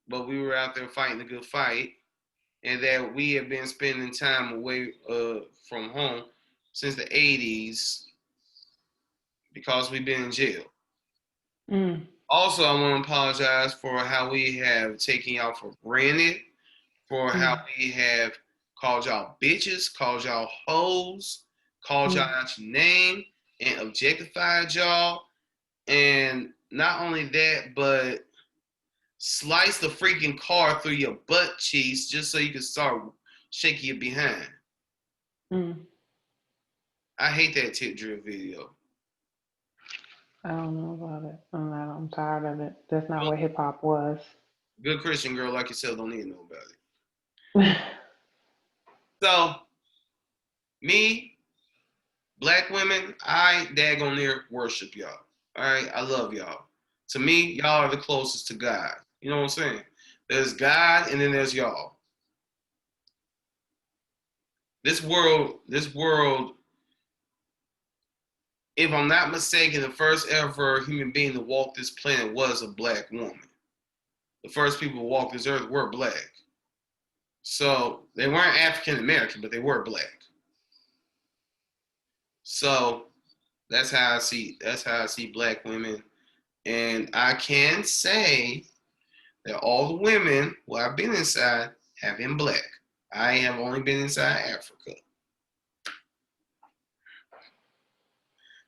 but we were out there fighting a good fight, and that we have been spending time away from home since the 80s because we've been in jail. mm, Also, I want to apologize for how we have taken y'all for granted, for how mm, we have called y'all bitches, called y'all hoes, called y'all mm, out your name, and objectified y'all. And not only that, but slice the freaking car through your butt cheeks just so you can start shaking your behind. mm. I hate that tip drill video. I don't know about it. I'm tired of it. That's not what hip hop was. Good Christian girl like yourself don't need to know about it. So, me, black women, I daggone near worship y'all. All right, I love y'all. To me, y'all are the closest to God. You know what I'm saying? There's God, and then there's y'all. This world. If I'm not mistaken, the first ever human being to walk this planet was a black woman. the first people who walked this earth were black. So they weren't African American, but they were black. So that's how I see. That's how I see black women, and I can say that all the women who I've been inside have been black. I have only been inside Africa.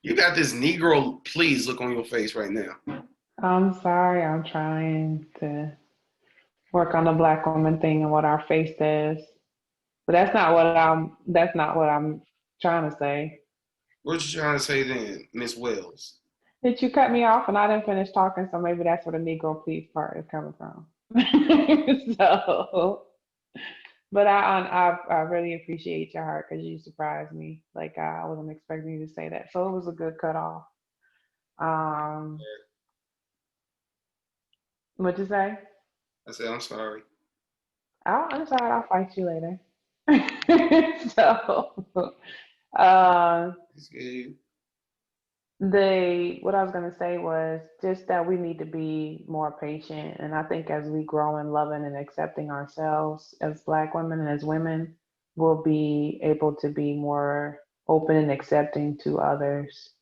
You got this Negro please look on your face right now. I'm sorry. I'm trying to work on the black woman thing and what our face does. But that's not what I'm. That's not what I'm trying to say. What you trying to say then, Miss Wells? Did you cut me off and I didn't finish talking? So maybe that's where the Negro please part is coming from. So, but I really appreciate your heart because you surprised me. Like I wasn't expecting you to say that. So it was a good cutoff. Um, what'd you say? I said, I'm sorry. I'm sorry. I'll fight you later. So, uh, what I was gonna say was just that we need to be more patient, and I think as we grow in loving and accepting ourselves as Black women and as women, we'll be able to be more open and accepting to others,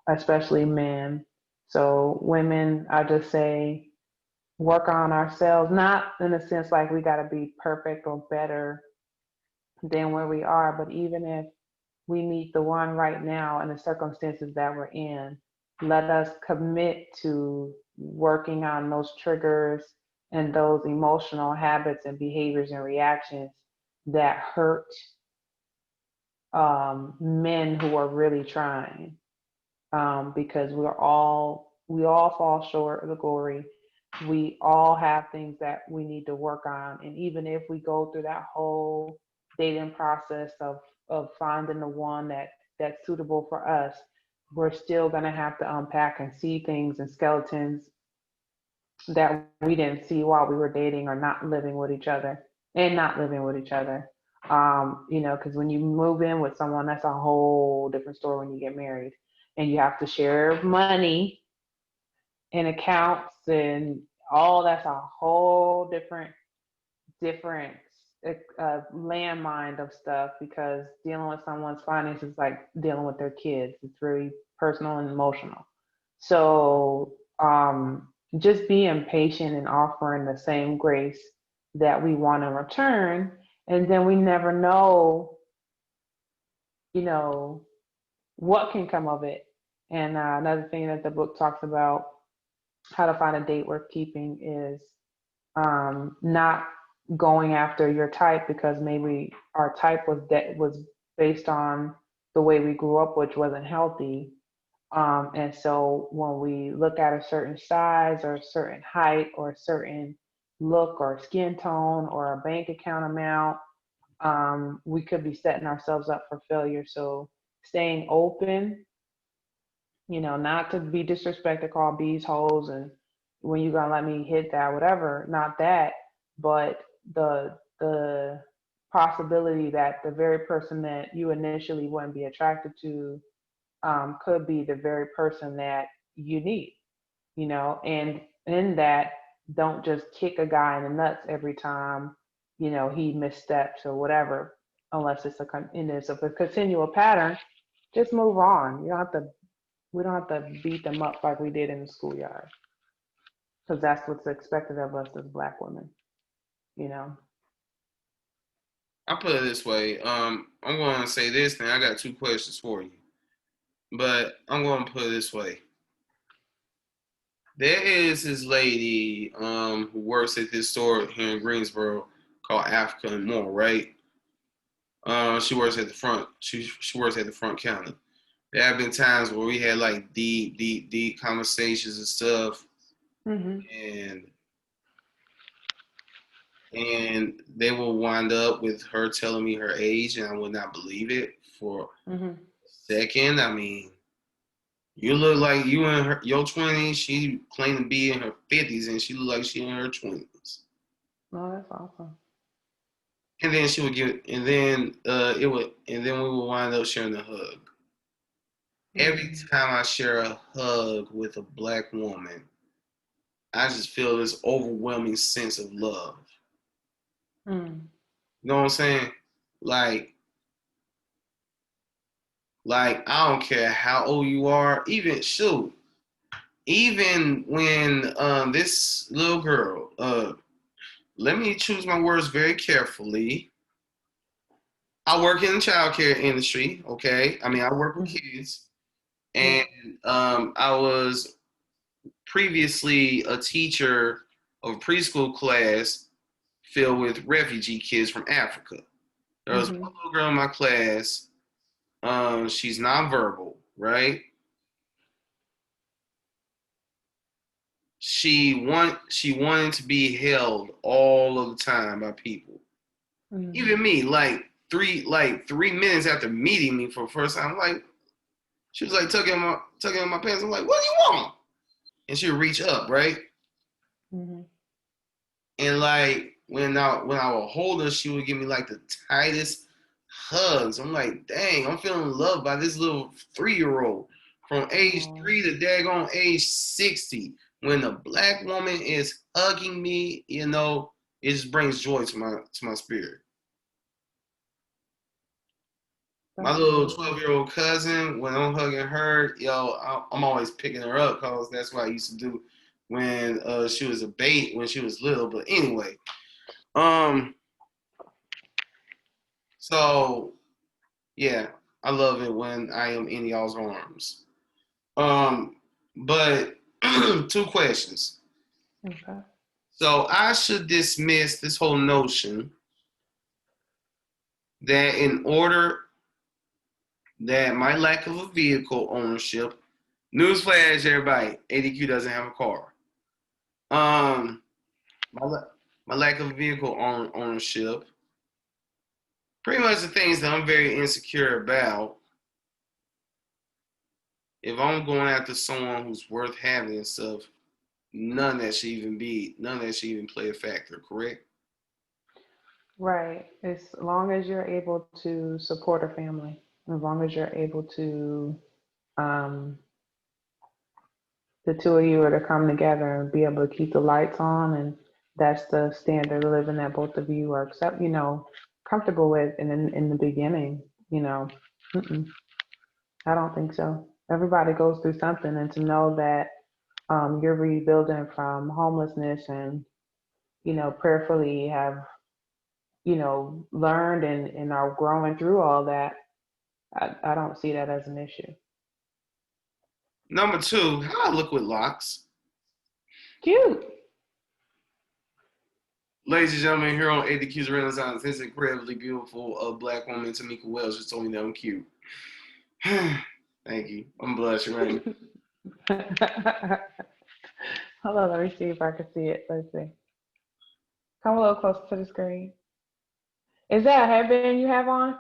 especially men. So women, I just say work on ourselves, not in a sense like we gotta be perfect or better than where we are, but even if we meet the one right now and the circumstances that we're in, let us commit to working on those triggers and those emotional habits and behaviors and reactions that hurt men who are really trying. Because we all fall short of the glory. We all have things that we need to work on, and even if we go through that whole dating process of finding the one that's suitable for us, we're still going to have to unpack and see things and skeletons that we didn't see while we were dating or not living with each other and not living with each other. Because when you move in with someone, that's a whole different story when you get married and you have to share money and accounts and all that's a whole different landmine of stuff because dealing with someone's finances is like dealing with their kids. It's very personal and emotional. So just being patient and offering the same grace that we want in return, and then we never know, you know, what can come of it. And another thing that the book talks about how to find a date worth keeping is not going after your type because maybe our type was based on the way we grew up, which wasn't healthy. And so when we look at a certain size or a certain height or a certain look or skin tone or a bank account amount, we could be setting ourselves up for failure. So staying open, not to be disrespected, call bees hoes, and when you gonna let me hit that, whatever, not that, but the possibility that the very person that you initially wouldn't be attracted to could be the very person that you need, and in that, don't just kick a guy in the nuts every time, he missteps or whatever, unless it's a continual pattern, just move on. We don't have to beat them up like we did in the schoolyard, because that's what's expected of us as Black women, you know. I put it this way. I'm going to say this thing. I got two questions for you, but I'm going to put it this way. There is this lady who works at this store here in Greensboro called Africa and More, right? She works at the front. She works at the front counter. There have been times where we had like deep conversations and stuff, Mm-hmm. and they will wind up with her telling me her age, and I would not believe it for Mm-hmm. a second. I mean, you look like you in your 20s. She claimed to be in her 50s, and she looked like she in her 20s. Oh, that's awesome. And then she would give, and then and then we would wind up sharing a hug. Every Mm-hmm. time I share a hug with a Black woman, I just feel this overwhelming sense of love. Mm. You know what I'm saying? Like, I don't care how old you are. Even when this little girl, let me choose my words very carefully. I work in the childcare industry. Okay, I mean I work with Mm. kids, Yeah. and I was previously a teacher of a preschool class filled with refugee kids from Africa. There was one Mhm. little girl in my class. She's nonverbal, right? She wanted to be held all of the time by people. Mm. Even me, like 3 minutes after meeting me for the first time, like she was like tugging on my pants. I'm like, what do you want? And she would reach up, right? Mhm. And like when I would hold her, she would give me like the tightest hugs. I'm like, dang, I'm feeling loved by this little 3-year-old from age Oh, 3 to daggone age 60. When a black woman is hugging me, it just brings joy to my spirit. My that's little amazing. 12-year-old cousin, when I'm hugging her, I'm always picking her up because that's what I used to do when she was a bait when she was little. But anyway, um, so yeah, I love it when I am in y'all's arms. But 2 questions. Okay. So I should dismiss this whole notion that in order that my lack of a vehicle ownership, newsflash, everybody, ADQ doesn't have a car. Um, my, my lack of vehicle ownership, pretty much the things that I'm very insecure about. If I'm going after someone who's worth having and stuff, none of that should even play a factor, correct? Right. As long as you're able to support a family, as long as you're able to, um, the two of you are to come together and be able to keep the lights on, and that's the standard of living that both of you are comfortable with. And in the beginning, you know, mm-mm, I don't think so. Everybody goes through something, and to know that you're rebuilding from homelessness and prayerfully have learned and are growing through all that. I don't see that as an issue. Number two, how I look with locks. Cute. Ladies and gentlemen, here on ADQ's Renaissance, this incredibly beautiful black woman, Tamika Wells, just told me that I'm cute. Thank you. I'm blushing right now. Hold on, let me see if I can see it. Let's see. Come a little closer to the screen. Is that a headband you have on?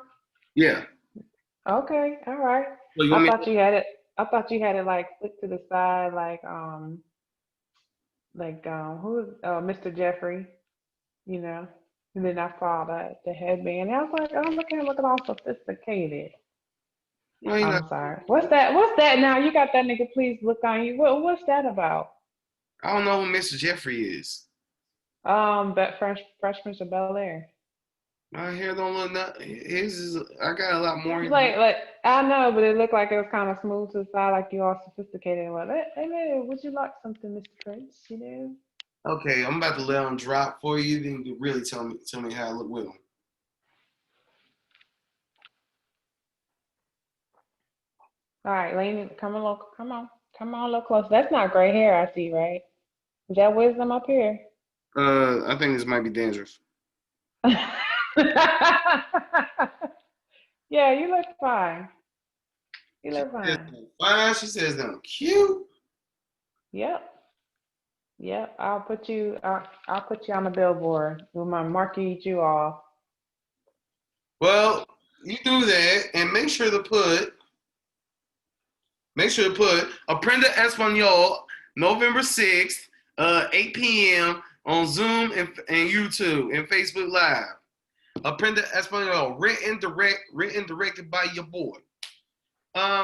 Yeah. Okay, all right. So you I want me? thought you had it. I thought you had it like flicked to the side, who is Mr. Jeffrey, you know. And then I saw the headband. And I was like, oh, look at him looking all sophisticated. No, you're not. I'm sorry. What's that? What's that now? You got that nigga, please look on you. What's that about? I don't know who Mr. Jeffrey is. That Fresh Prince of Bel Air. My hair don't look nothing. His is. I got a lot more. Like I know, but it looked like it was kind of smooth to the side, like you all sophisticated. Well, hey man, would you like something, Mr. Prince? You know. Okay, I'm about to let him drop for you. Then you can really tell me how I look with him. All right, Lane, come on, a little closer. That's not gray hair, I see, right? Is that wisdom up here? I think this might be dangerous. Yeah, you look fine. You She look says fine. I'm fine. She says I'm cute. Yep. Yep. I'll put you on the billboard. We're gonna market you off. Well, you do that and make sure to put Aprenda Espanol November 6th, 8 p.m. on Zoom and YouTube and Facebook Live. Aprenda Espanol, written directed by your boy.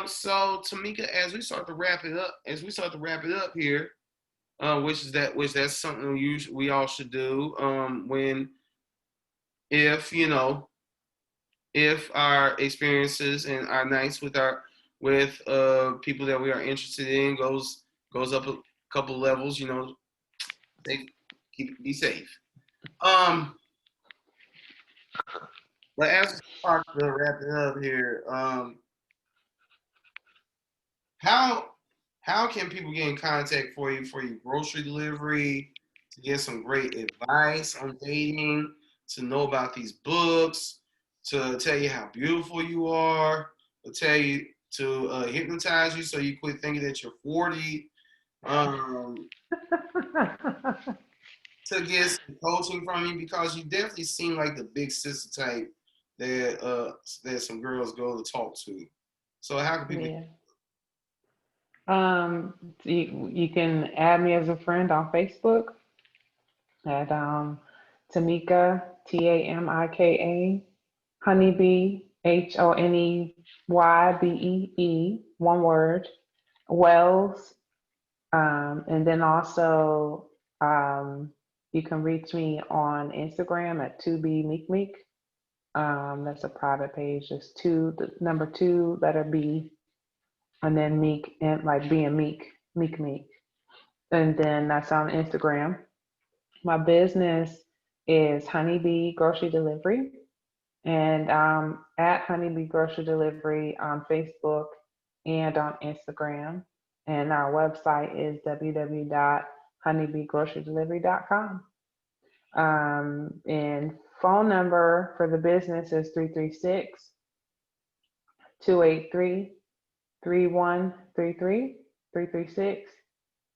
So Tamika, as we start to wrap it up here, which that's something we all should do. If you know, if our experiences and our nights with people that we are interested in goes up a couple levels, they be safe. Um, but as we start to wrap it up here, how how can people get in contact for your grocery delivery, to get some great advice on dating, to know about these books, to tell you how beautiful you are, to tell you to hypnotize you so you quit thinking that you're 40, um, to get some coaching from you, because you definitely seem like the big sister type that some girls go to talk to. So how can people? Yeah. You can add me as a friend on Facebook at Tamika Tamika Honeybee Honeybee, one word, Wells. And then also you can reach me on Instagram at 2B Meek. That's a private page. Just the number two, letter B, and then Meek, and like being Meek. And then that's on Instagram. My business is Honeybee Grocery Delivery, and at Honeybee Grocery Delivery on Facebook and on Instagram. And our website is www.honeybeegrocerydelivery.com. And phone number for the business is 336-283-3133,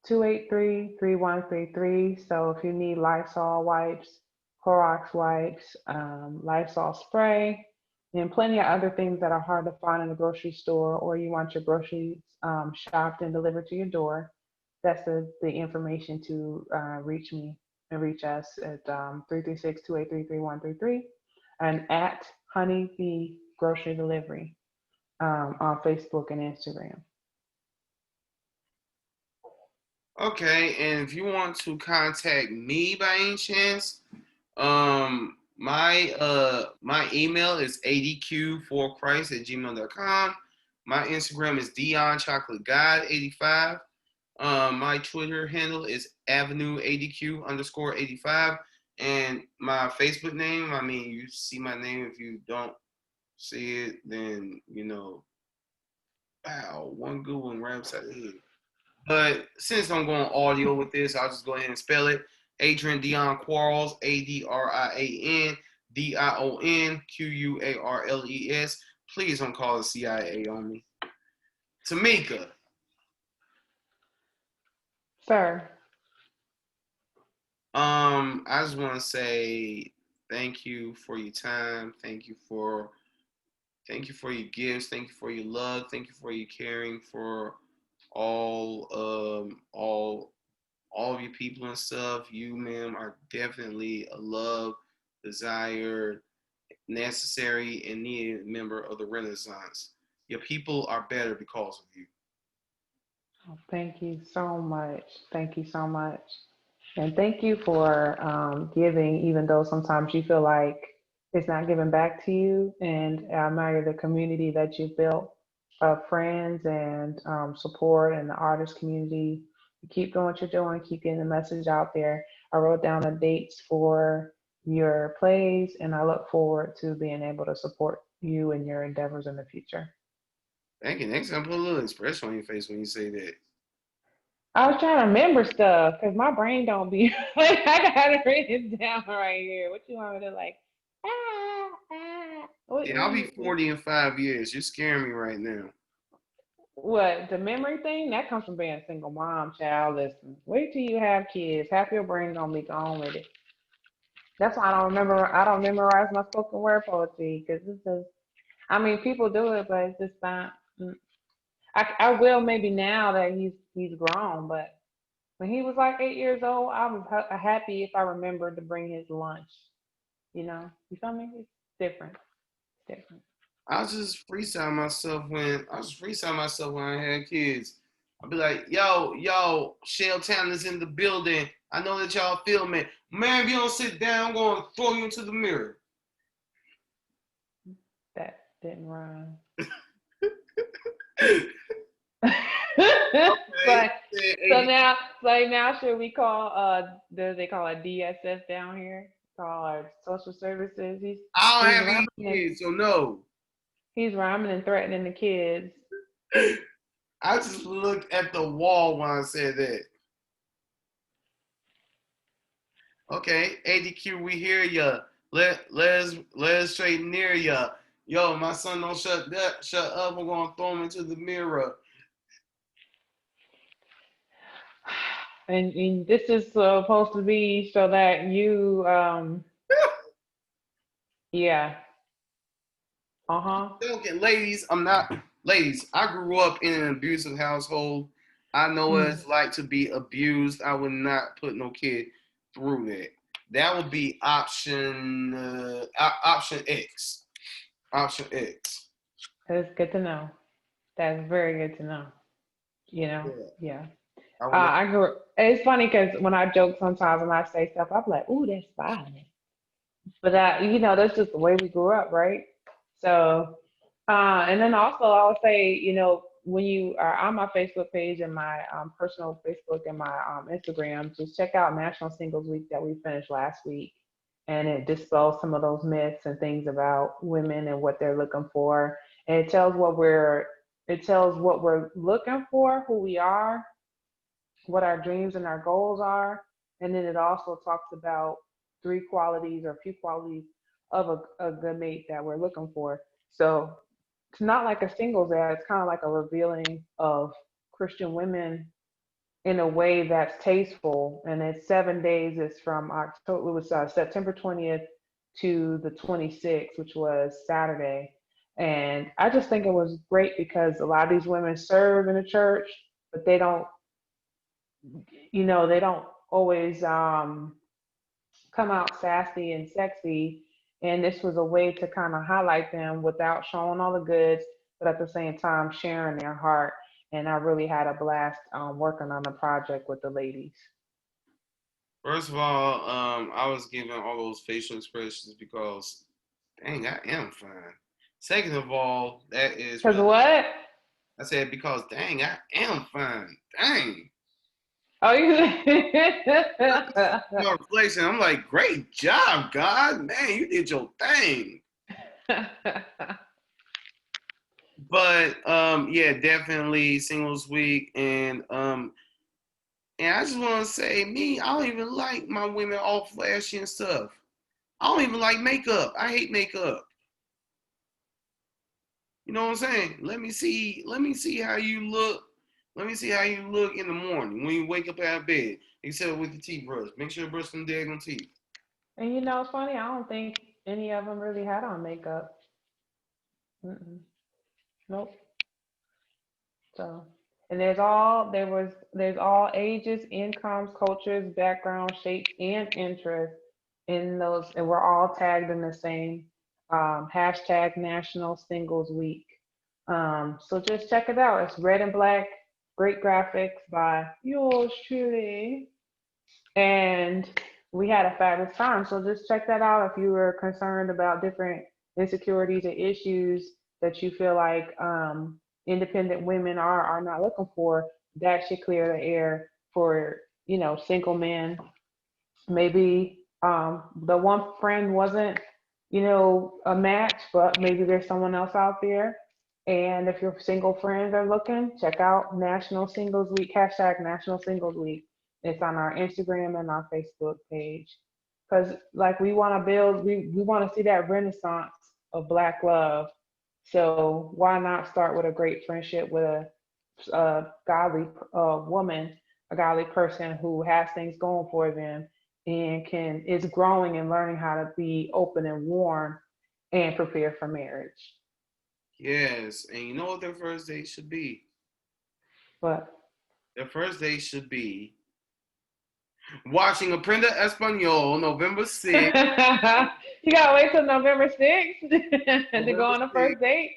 336-283-3133. So if you need Lysol wipes, Clorox wipes, Lysol spray, and plenty of other things that are hard to find in the grocery store, or you want your groceries shopped and delivered to your door, that's the information to reach me and reach us at 336-283-3133 and at Honeybee Grocery Delivery on Facebook and Instagram. Okay, and if you want to contact me by any chance, my email is adq4christ@gmail.com. My Instagram is DionChocolateGuide85. My Twitter handle is Avenue ADQ _ 85. And my Facebook name, I mean, you see my name. If you don't see it, then wow, one good one right upside the head. But since I'm going audio with this, I'll just go ahead and spell it. Adrian Dion Quarles, ADrianQuarles. Please don't call the CIA on me. Tamika. Sir. I just want to say thank you for your time. Thank you for your gifts. Thank you for your love. Thank you for your caring for all all of your people and stuff. You, ma'am, are definitely a loved, desired, necessary, and needed member of the Renaissance. Your people are better because of you. Oh, thank you so much. Thank you so much. And thank you for giving, even though sometimes you feel like it's not given back to you. And I admire the community that you've built of friends and support and the artist community. Keep doing what you're doing, keep getting the message out there. I wrote down the dates for your plays, and I look forward to being able to support you and your endeavors in the future. Thank you. Next time, put a little expression on your face when you say that. I was trying to remember stuff because my brain don't be like I got it written down right here. What you want me to like? Ah, ah. Yeah, I'll be 40 in 5 years. You're scaring me right now. What the memory thing that comes from being a single mom, child. Listen, wait till you have kids. Half your brain gonna be gone with it. That's why I don't remember. I don't memorize my spoken word poetry because it's just. I mean, people do it, but it's just not. I will maybe now that he's grown, but when he was like 8 years old, I was happy if I remembered to bring his lunch. You feel me? It's different. It's different. I was just freestyle myself when I had kids. I'll be like, yo, Shell Town is in the building. I know that y'all filming. Man, if you don't sit down, I'm going to throw you into the mirror. That didn't rhyme. Okay. But so now should we call do they call it DSS down here? Call social services. I don't He's have any rhyming. kids, so no. He's rhyming and threatening the kids. I just looked at the wall when I said that. Okay, ADQ, we hear ya. Let's straight near ya. Yo, my son don't shut up. We're gonna throw him into the mirror. And this is supposed to be so that you yeah. Uh-huh. Joking, ladies. I'm not ladies. I grew up in an abusive household. I know what Mm. it's like to be abused. I would not put no kid through that. That would be option X. Option X. That's good to know. That's very good to know. You know, Yeah. yeah. I would not. I grew. It's funny because when I joke sometimes when I say stuff, I'm like, "Ooh, that's violent," but that's just the way we grew up, right? So, and then also I would say, when you are on my Facebook page and my personal Facebook and my Instagram, just check out National Singles Week that we finished last week, and it dispels some of those myths and things about women and what they're looking for, and it tells what we're looking for, who we are, what our dreams and our goals are. And then it also talks about three qualities or a few qualities of a good mate that we're looking for. So it's not like a singles ad, it's kind of like a revealing of Christian women in a way that's tasteful. And it's 7 days. It's from October, it was September 20th to the 26th, which was Saturday. And I just think it was great because a lot of these women serve in the church, but they don't always come out sassy and sexy. And this was a way to kind of highlight them without showing all the goods, but at the same time sharing their heart. And I really had a blast working on the project with the ladies. First of all, I was giving all those facial expressions because, dang, I am fine. Second of all, that is Cause really, what? I said because, dang, I am fine. Dang. Oh, you. My reflection, I'm like, great job, God, man, you did your thing. But yeah, definitely singles week, and I just want to say, me, I don't even like my women all flashy and stuff. I don't even like makeup. I hate makeup. You know what I'm saying? Let me see how you look. Let me see how you look in the morning when you wake up out of bed, except with the teeth brush. Make sure you brush them daggone teeth. And it's funny. I don't think any of them really had on makeup. Mm-mm. Nope. So, and there's all ages, incomes, cultures, backgrounds, shapes, and interests in those, and we're all tagged in the same hashtag National Singles Week. So just check it out. It's red and black, great graphics by yours truly, and we had a fabulous time. So just check that out if you were concerned about different insecurities and issues that you feel like independent women are not looking for. That should clear the air for single men. Maybe the one friend wasn't a match, but maybe there's someone else out there. And if your single friends are looking, check out National Singles Week, hashtag National Singles Week. It's on our Instagram and our Facebook page. Because, like, we want to build, we want to see that renaissance of Black love. So, why not start with a great friendship with a godly woman, a godly person who has things going for them and is growing and learning how to be open and warm and prepare for marriage. Yes, and you know what their first date should be? But Their first date should be watching Aprenda Espanol November 6th. you gotta wait till November 6th to go November on the 6th. first date.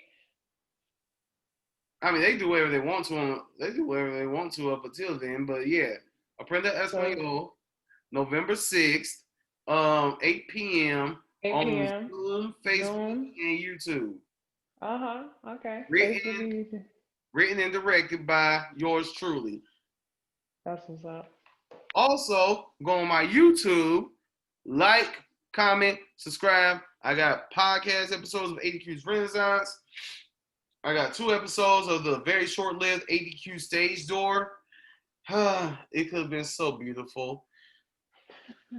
I mean, they do whatever they want to. They do whatever they want to up until then. But yeah, Aprenda So Español, November 6th, 8 p.m. 8 on p.m. Zoom, Facebook, Zoom. and YouTube. Okay. Facebook Written, and YouTube. written and directed by yours truly. That's what's up. Also, go on my YouTube, like, comment, subscribe. I got podcast episodes of ADQ's Renaissance. I got 2 episodes of the very short-lived ADQ Stage Door. It could have been so beautiful.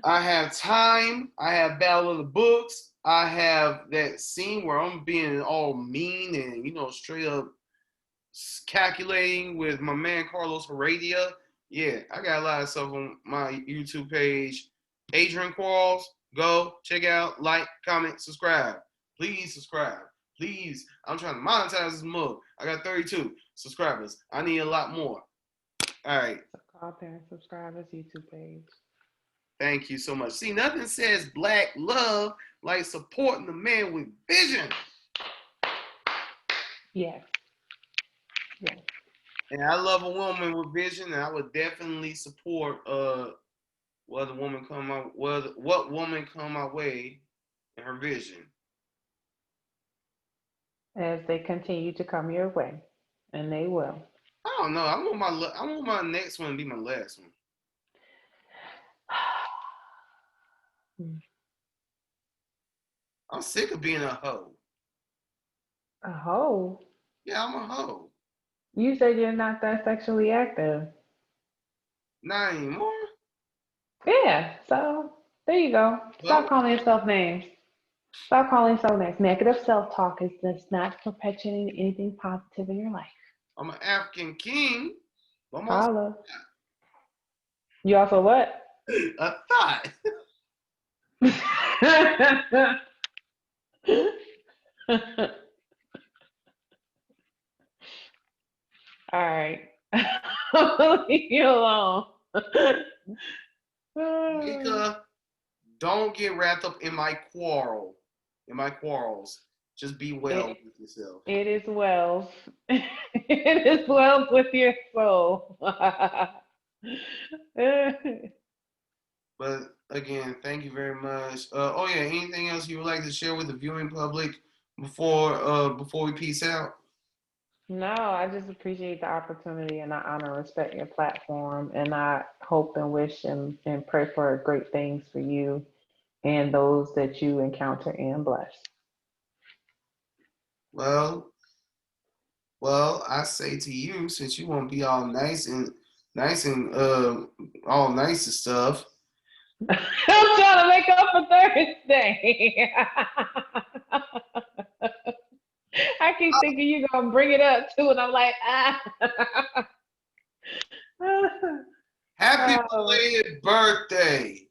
I have Time. I have Battle of the Books. I have that scene where I'm being all mean and, straight up calculating with my man Carlos Heredia. Yeah, I got a lot of stuff on my YouTube page. Adrian Quarles, go check out, like, comment, subscribe. Please subscribe. Please, I'm trying to monetize this mug. I got 32 subscribers. I need a lot more. All right. So go out there and subscribe to his YouTube page. Thank you so much. See, nothing says black love like supporting the man with vision. Yes. Yes. And I love a woman with vision, and I would definitely support what woman come my way in her vision. As they continue to come your way, and they will. I don't know. I want my next one to be my last one. I'm sick of being a hoe. A hoe? Yeah, I'm a hoe. You said you're not that sexually active. Not anymore. Yeah, so there you go. Stop Well, calling yourself names. Stop calling yourself names. Negative self-talk is just not perpetuating anything positive in your life. I'm an African king. I'm also Holla. You also what? a thought. All right. Leave you alone. Mika, don't get wrapped up in my quarrels. Just be well It, with yourself. it is well. It is well with your soul. But again, thank you very much. Oh yeah, anything else you would like to share with the viewing public before we peace out? No, I just appreciate the opportunity and I honor and respect your platform. And I hope and wish and pray for great things for you and those that you encounter and bless. Well, I say to you, since you want to be all nice and all nice and stuff. I'm trying to make up for Thursday. I keep thinking you're gonna bring it up too, and I'm like, ah. Happy belated birthday.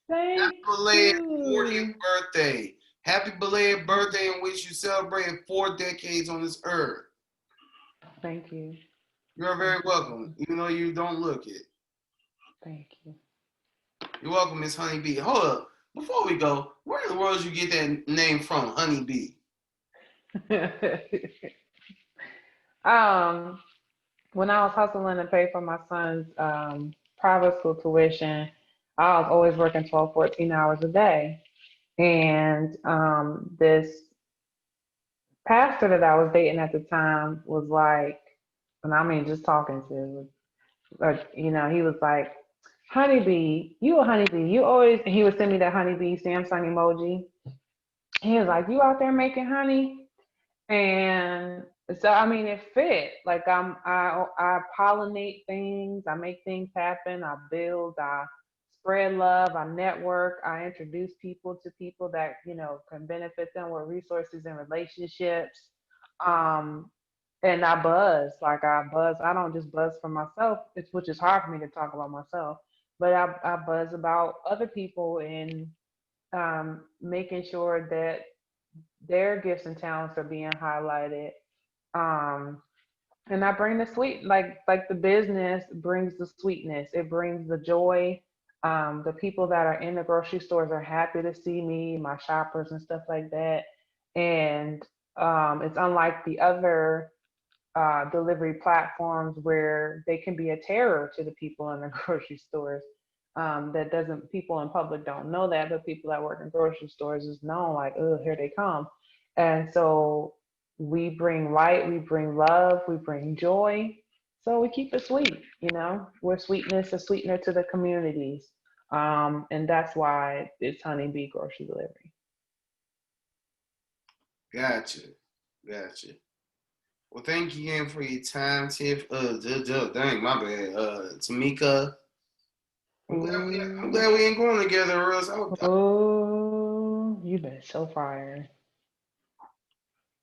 Happy Thank belated 40th you. birthday. Happy belated birthday in which you celebrated 4 decades on this earth. Thank you. You're very welcome, even though you don't look it. Thank you. You're welcome, Miss Honeybee. Hold up. Before we go, where in the world did you get that name from, Honeybee? When I was hustling to pay for my son's private school tuition, I was always working 12, 14 hours a day. And this pastor that I was dating at the time was like, and I mean, just talking to, he was like, Honeybee, you a honeybee. You always, and he would send me that honeybee Samsung emoji. He was like, you out there making honey? And so, I mean, it fit. Like I pollinate things, I make things happen, I build, I spread love, I network, I introduce people to people that can benefit them with resources and relationships. Um, and I buzz, like I buzz. I don't just buzz for myself, which is hard for me to talk about myself, but I buzz about other people and making sure that their gifts and talents are being highlighted. Um, and I bring the sweet, like the business brings the sweetness. It brings the joy. The people that are in the grocery stores are happy to see me, my shoppers and stuff like that. And it's unlike the other delivery platforms where they can be a terror to the people in the grocery stores. That doesn't people in public don't know that, but people that work in grocery stores is known like, oh, here they come. And so we bring light, we bring love, we bring joy. So we keep it sweet, We're sweetness, a sweetener to the communities. And that's why it's Honeybee Grocery Delivery. Gotcha. Well, thank you again for your time, Tiff. Dang, my bad. Tamika. I'm glad we ain't going together, or else Oh, you've been so fired.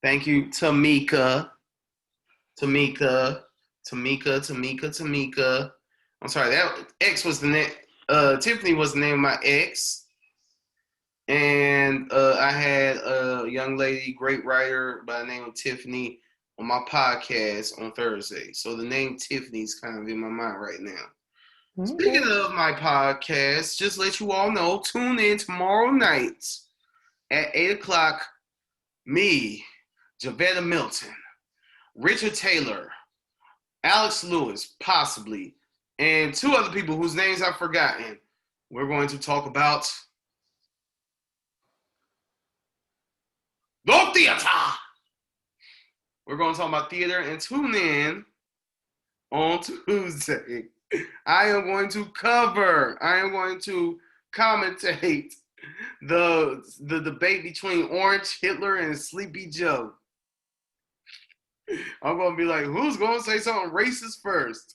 Thank you, Tamika. I'm sorry, that X was the name. Tiffany was the name of my ex. And I had a young lady, great writer by the name of Tiffany, on my podcast on Thursday. So the name Tiffany's kind of in my mind right now. Okay. Speaking of my podcast, just let you all know, tune in tomorrow night at 8 o'clock. Me, Javetta Milton, Richard Taylor, Alex Lewis, possibly, and two other people whose names I've forgotten. We're going to talk about the theater. We're going to talk about theater, and tune in on Tuesday. I am going to commentate the debate between Orange Hitler and Sleepy Joe. I'm going to be like, who's going to say something racist first?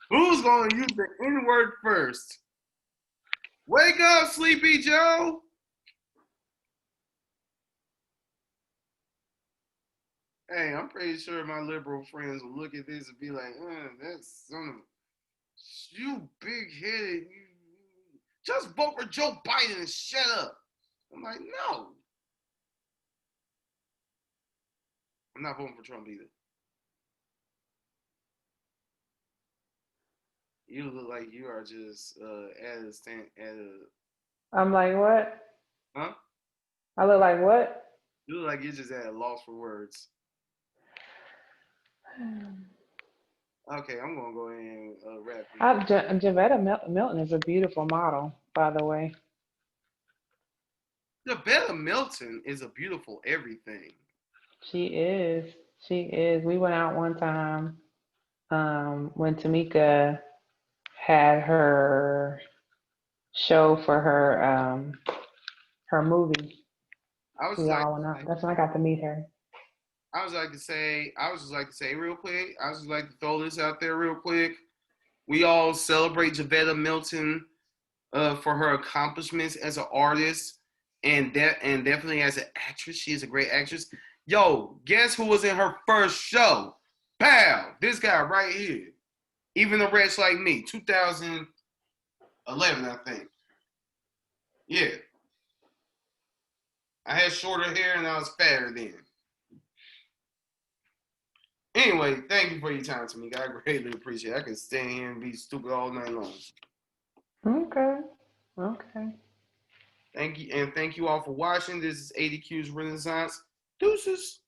Who's going to use the N-word first? Wake up, Sleepy Joe! Hey, I'm pretty sure my liberal friends will look at this and be like, that's some you big-headed. Just vote for Joe Biden and shut up. I'm like, no. I'm not voting for Trump either. You look like you are just I'm like, what? Huh? I look like what? You look like you're just at a loss for words. Okay, I'm gonna go ahead and wrap. Javetta Milton is a beautiful model, by the way. Javetta Milton is a beautiful everything. She is. We went out one time when Tamika had her show for her movie. We all went out. That's when I got to meet her. I would just like to say real quick. I would just like to throw this out there real quick. We all celebrate Javetta Milton for her accomplishments as an artist and definitely as an actress. She is a great actress. Yo, guess who was in her first show? Pow! This guy right here. Even a wretch like me. 2011, I think. Yeah. I had shorter hair and I was fatter then. Anyway, thank you for your time, Tamika. I greatly appreciate it. I can stand here and be stupid all night long. Okay. Thank you, and thank you all for watching. This is ADQ's Renaissance. Deuces.